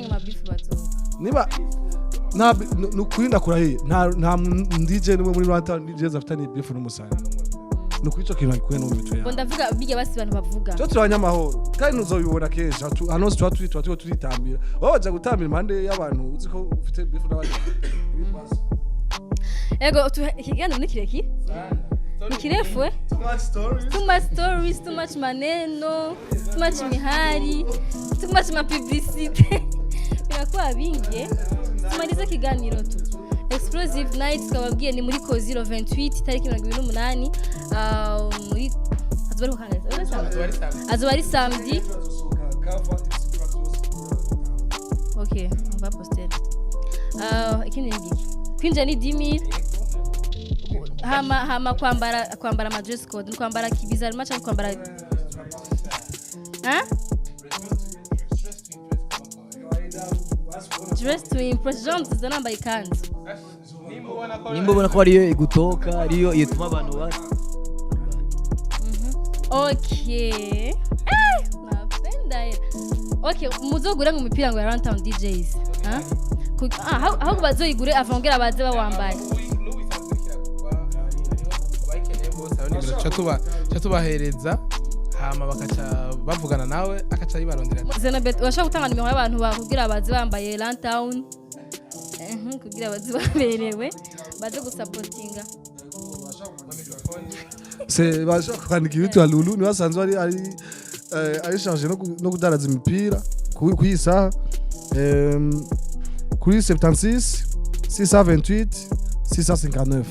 niba nukurinda kurahiye nta DJ nimwe muri Rwanda DJ zafitanye beef n'umusanga nukwico kintu akuye no mitwe yawe ndavuga bige basi abantu bavuga cyo turanyamahoro kandi nuzobibona kesha hano turitambira waje gutambira impande y'abantu uzi ko ufite beef n'abandi ego ikiganiro ni kireki ni kirefu too much stories too much maneno too much mihari too much publicity birakuwa binge tumalize kiganiro tu explosive nights kababwiye ni muri Koziro 28 tariki 28 muri azobari samedi okay on va poster ikindi ngiki kwinja ni 10,000 hama kwambara ma dress code ni kwambara kibizari macha kwambara dress to impress Jones zanambaye kanzu nimba ubona ko ariyo igutoka ariyo ituma abantu ba okay napenda okay muzogura mu mipira ngo ya Runtown DJs aho bazoyigure avongera baze bawambaye tubahereza hama bakaca bavugana nawe akaca yibarondera Zenabet washaka gutanga nimero y'abantu bakubwira baze bambaye Runtown kugira baze baberewe baze gusupportinga se bashaka kwandika ibitu ya Lulu ni basanzwe ari charge no kudaraza imipira kuyisaha kuri 76 628 659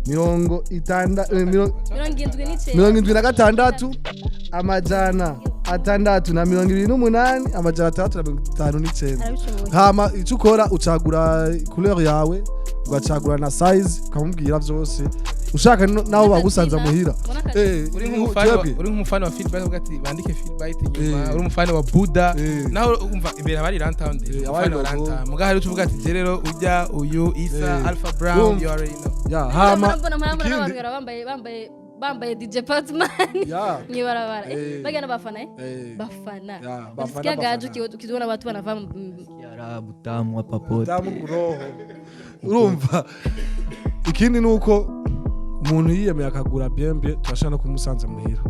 mirongo 76 amajana 628 amajana 359 hama icyo ukora ucagura couleur yawe ugacagura na size ukamubwira byose ushaka naho bagusanza muhira uri nk'umufana wa feedback ugati bandike feedback inyuma uri umufana wa Buddha naho umva imbere abari Runtown umufana wa Runtown muga hari ucuvuga ati jerero ujya uyu Isa Alpha Brown you already know ya hama bambaye DJ Patman nyibarabara bagana bafana bafana gaje ukizona watu wanava yara butamu wa papote roho urumva ikindi nuko umuntu yiyemeye akagura bembe turashaka no kumusanza muhira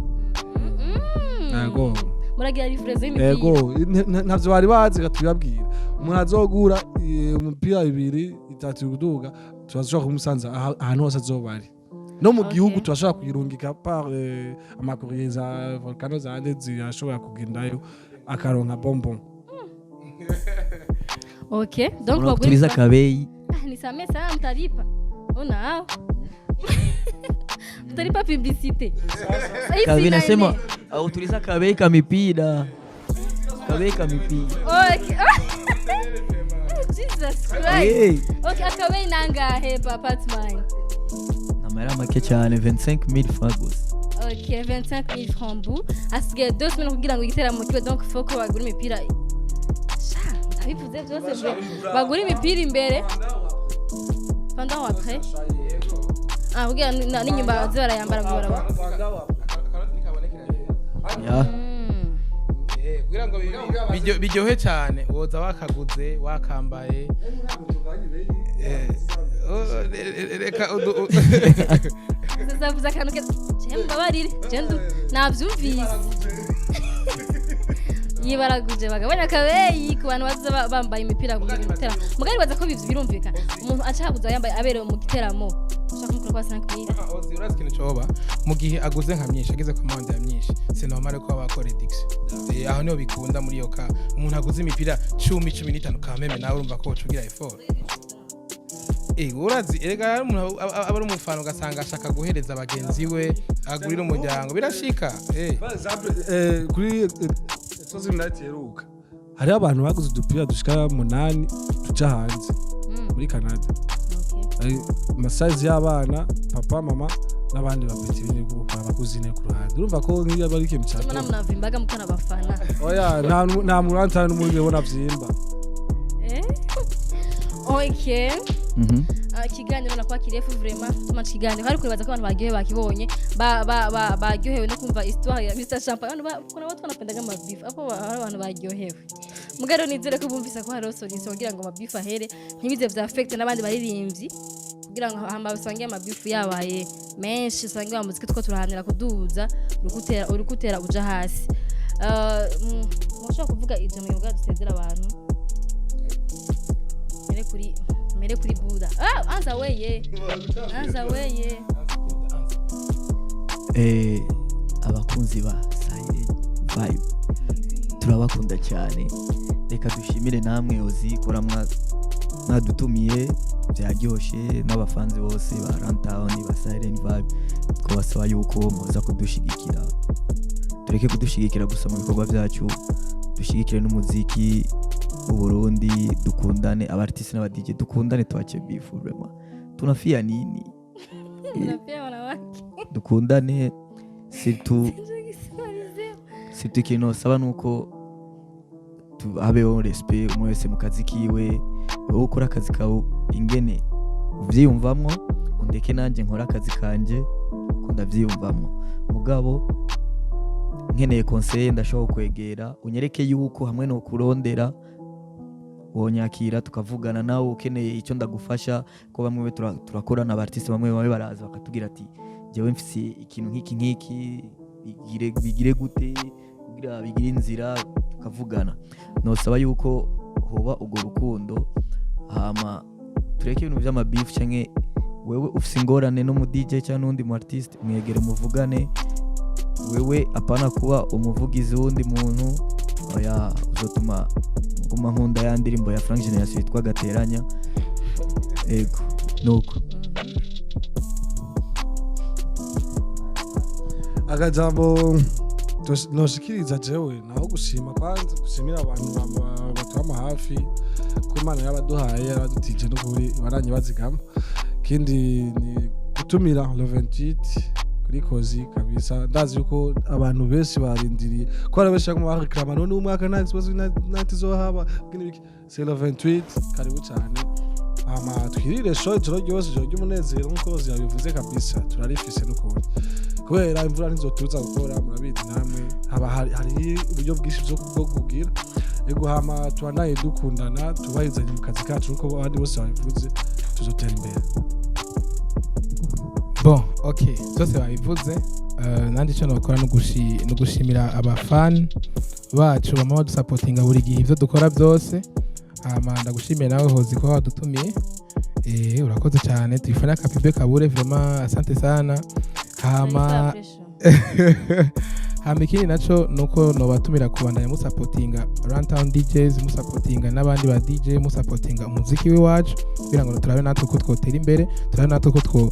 yego muragira refresh y'imipira yego ntavyo bari bazi gatubabwira umuntu azogura umupira 2 3 guduga turashaka kumusanza ahantu hose azobari no mu gihugu turashaka kuyirungika par amakuriye za volcano za Ndezi yashobora kugendayo akaronka bonbon okay donc baguriza kabeyi ni samé sana mtalipa unao mtalipa publicité kabeyi nasema au tuliza kabeyi kamipida okay Jesus Christ okay akabeyi nangahe Patman namara make cyane 25,000 francs okay 25,000 francs bu asigaye 2 semaines kugira ngo igitera mu kigo donc faut ko bagura imipira abivuze byose bagura imipira imbere pendant ou après kugira n'inyuma barayambara gora kugira ngo bijyohe cyane woza wakaguze wakambaye reka zavuza kantu ke mbabarire gendo navyumvise yibaraguje bagabanya akabeyi ku bantu baza bambaye imipira kugira imiteramo mugari baza ko birumvikana umuntu acaguza yambaye aberewe mu giteramo ushaka kumukora kwa 5000 urazi ikintu coba mu gihe aguze nka myinshi ageze ku manda ya myinshi c'est normal ko abakora diction aho niho bikunda muri yo ka umuntu aguze imipira 10-15 kameme nawe urumva ko ucugira effort urazi erega umuntu aba ari umufano ugasanga ashaka guhereza abagenzi we agurira umuryango birashika kuri sozi minati yeruka hari abantu baguze udupira dushika 8 tuja hanze muri Canada amasayizi y'abana papa mama n'abandi bapeti bine bakuzine ku ruhande urumva ko nk'iyo bari ikintu cyane mwana mnavimbaga mukana bafana oya nta muranta n'umwe ubona vyimba okay kiganiro nakwa kirefu vraiment tuma kiganiro hari kwibaza ko abantu baryohewe bakibonye baryohewe no kumva histoire ya Mr Champagne kuna watu wanapendaga mabifu apo abantu baryohewe mugaro nizere ko bumvisa ko hari solution kugira ngo mabifu ahere ntibize vya affect n'abandi baririmbyi kugira ngo hamba basangiye amabifu yabaye menshi sangiye muziki two turahanira kuduza urukutera uja hasi mushaka kuvuga ivyo mu yoga dusezera abantu mere kuri Buda anza weye abakunzi ba Silent Vibe turabakunda cyane reka dushimire namwe uzikora mwadutumiye byaryoshe n'abafanzi bose ba Runtown ba Silent Vibe twabasaba yuko muza kudushigikira tureke kudushigikira gusa mu bikorwa byacu dushigikire n'umuziki Burundi dukundane abartiste n'aba DJ dukundane twache beef vraiment tunafia nini tunafia wanawake dukundane surtout kino saba nuko habeho respect umwe wese mu kazi kiwe wowe ukora akazi kawe ingene uvyiyumvamwo undeke nanje nkora akazi kanje kunda vyiyumvamwo mugabo nkeneye conseil ndashobora kwegera unyereke yuko hamwe no kurondera wonyakira tukavugana nawe ukeneye icyo ndagufasha ko bamwe turakorana abartiste bamwe baraza bakatubwira ati jewe mfise ikintu nk'iki bigire gute kugira bigire inzira tukavugana nosaba yuko hoba ugo rukundo hama tureke ibintu by'amabeef canke wewe ufise ingorane no mu DJ cyangwa n'undi mu artiste mwegere muvugane wewe apana kuba umuvugizi wundi muntu oya uzotuma guma nkunda ya ndirimbo ya Frank Generation yitwa Gateranya ego nuko agajambo noshikiriza jewe naho gushima kwanza gushimira abantu batwama hafi ko Imana yabaduhaye yaradutije n'ukuri baranye bazigama kindi ni gutumira le 28 kuri kozi kabisa ndazi yuko abantu benshi barindiriye ko ara benshi mu reklama none umwaka nta expo natizo haba bw'ibiki c'est le 28 karibu cyane ama twirire show ijoro ryose ijoro ry'umunezero nkuko rozi yabivuze kabisa turarifise n'ukuri kubera imvura ntizotuza gukora murabizi namwe haba hari uburyo bwinshi bwo kugira ego hama twanaye dukundana tubahizanye mu kazi kacu nuko abandi bose babivuze tuzotera imbere. Bon, okay, zose babivuze nandi cyo nokora no gushimira abafan bacu bama badusupportinga buri gihe ivyo dukora byose hama ndagushimiye nawe hozi ko wadutumiye urakoze cyane tuyifanya kapibe kabure vraiment asante sana hama ikindi naco nuko nobatumira kubandanya musupportinga Runtown DJs musupportinga n'abandi ba DJ musupportinga umuziki wacu kugira ngo turabe natwe ko twotera imbere turabe natwe ko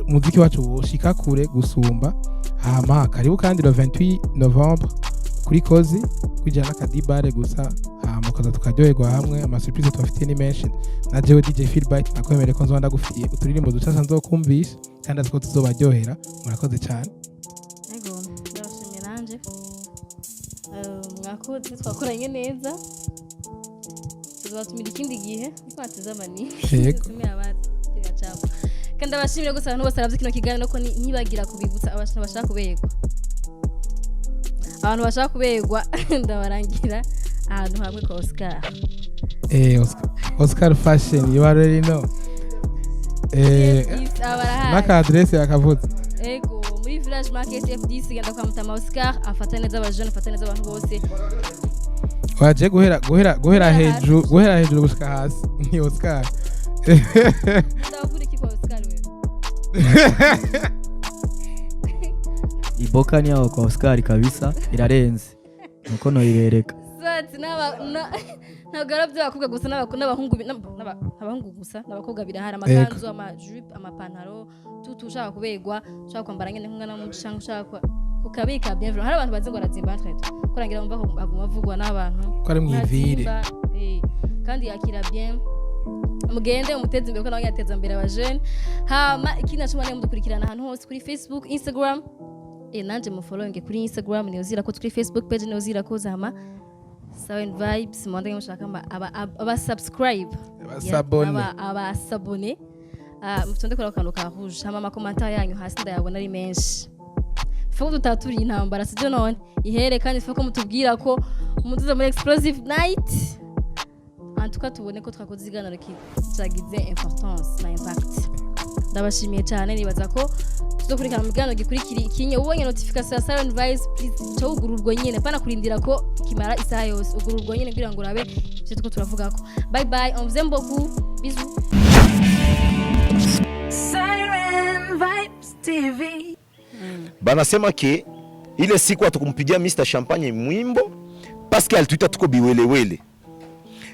umuziki wacu woshika kure gusumba hama karibu kandi le 28 Novembre kuri kozi kujana kadibare gusa hama kaza tukaryoherwa hamwe ama surprise tubafitiye ni menshi na jewe DJ Feedback nakwemere ko nzonda gufitiye uturirimbo ducaca nzokumvisha kandi aziko tuzobaryohera murakoze cyane. mwakoze twakoranye neza tuzatumira ikindi gihe twateze amani tumira abati tugacapa kandi abashimire gusa abantu bose baravye kino kiganiro ko ntibagira kubibutsa abantu bashaka kuberwa ndabarangira ahantu hamwe kwa Oscar Oscar Fashion you already know naka address yakavuze ego muri village market FDC genda kwa Mutama Oscar afata neza abajene afata neza abantu bose waje guhera hejuru gushika hasi ni Oscar ndavuga iki kwa Oscar wewe iboka ni aho kwa Oscar kabisa irarenze nuko no ibereka zati ntagarabye abakobwa gusa n'abahungu gusa n'abakobwa birahara amakanzu amajupe amapantaro tushaka kubegwa ushaka kwambara nyene nk'umwana w'umucanga ushaka kukabika bien hari abantu bazi ngo arazimba entre kurangira umva aguma vugwa n'abantu ko ari mwivire kandi yakira bien mugende umuteze imbere ko nawe yateza imbere abajene hama ikindi nacumane mudukurikirana ahantu hose kuri Facebook Instagram nanje mu following kuri Instagram niyo ko kuri Facebook page niyo ko zama Sawen Vibes mwandenge mushaka aba subscribe aba sabone mutonde kora kantu ka rouge hama amakomanta yanyu hasi ndayabona ari menshi fuko tutaturi intambara sije none ihere kandi fuko mutubwira ko mutuze muri explosive night antuka tubone ko twakoze iganiro kizagize importance na impact ndabashimiye cyane nibaza ko tuzokurikana mu gano gikurikira ikinye ubonye notification ya Sawen Vibes please cyo nyine pana kurindira ko kimara isaha yose ugururwa nyine kugira ngo urabe icyo tuko turavuga ko bye bye on vous aime beaucoup bisous Siren Vibes TV banasema ke ile siku hatukumpigia Mr Champagne mwimbo parce que alituita tuko biwelewele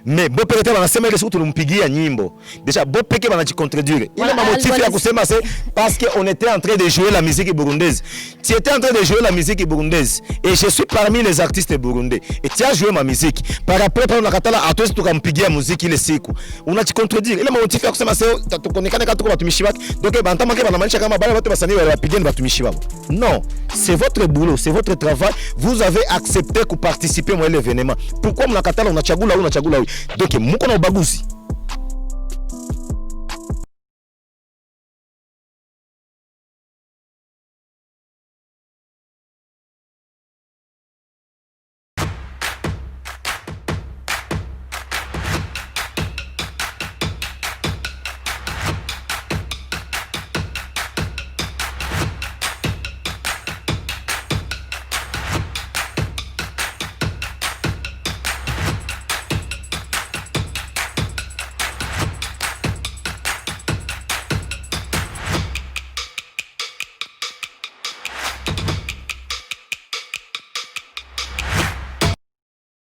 mais bo peke banasema ile siku tulimpigia nyimbo déjà bo peke banajicontredire ile motif ya kusema c'est parce que on était en train de jouer la musique burundaise tu étais en train de jouer la musique burundaise et je suis parmi les artistes burundais et tu as joué ma musique par rapport à nakatala atosi tukampigia muziki ile siku unajicontredire ile motif ya kusema c'est tukonekana katuko batumishi baki donc bantama ke banamaanisha kama bale watu basani wale wapigeni batumishi babo non c'est votre boulot c'est votre travail vous avez accepté de participer à l'événement pourquoi mnakatala unachagula donc muko na ubaguzi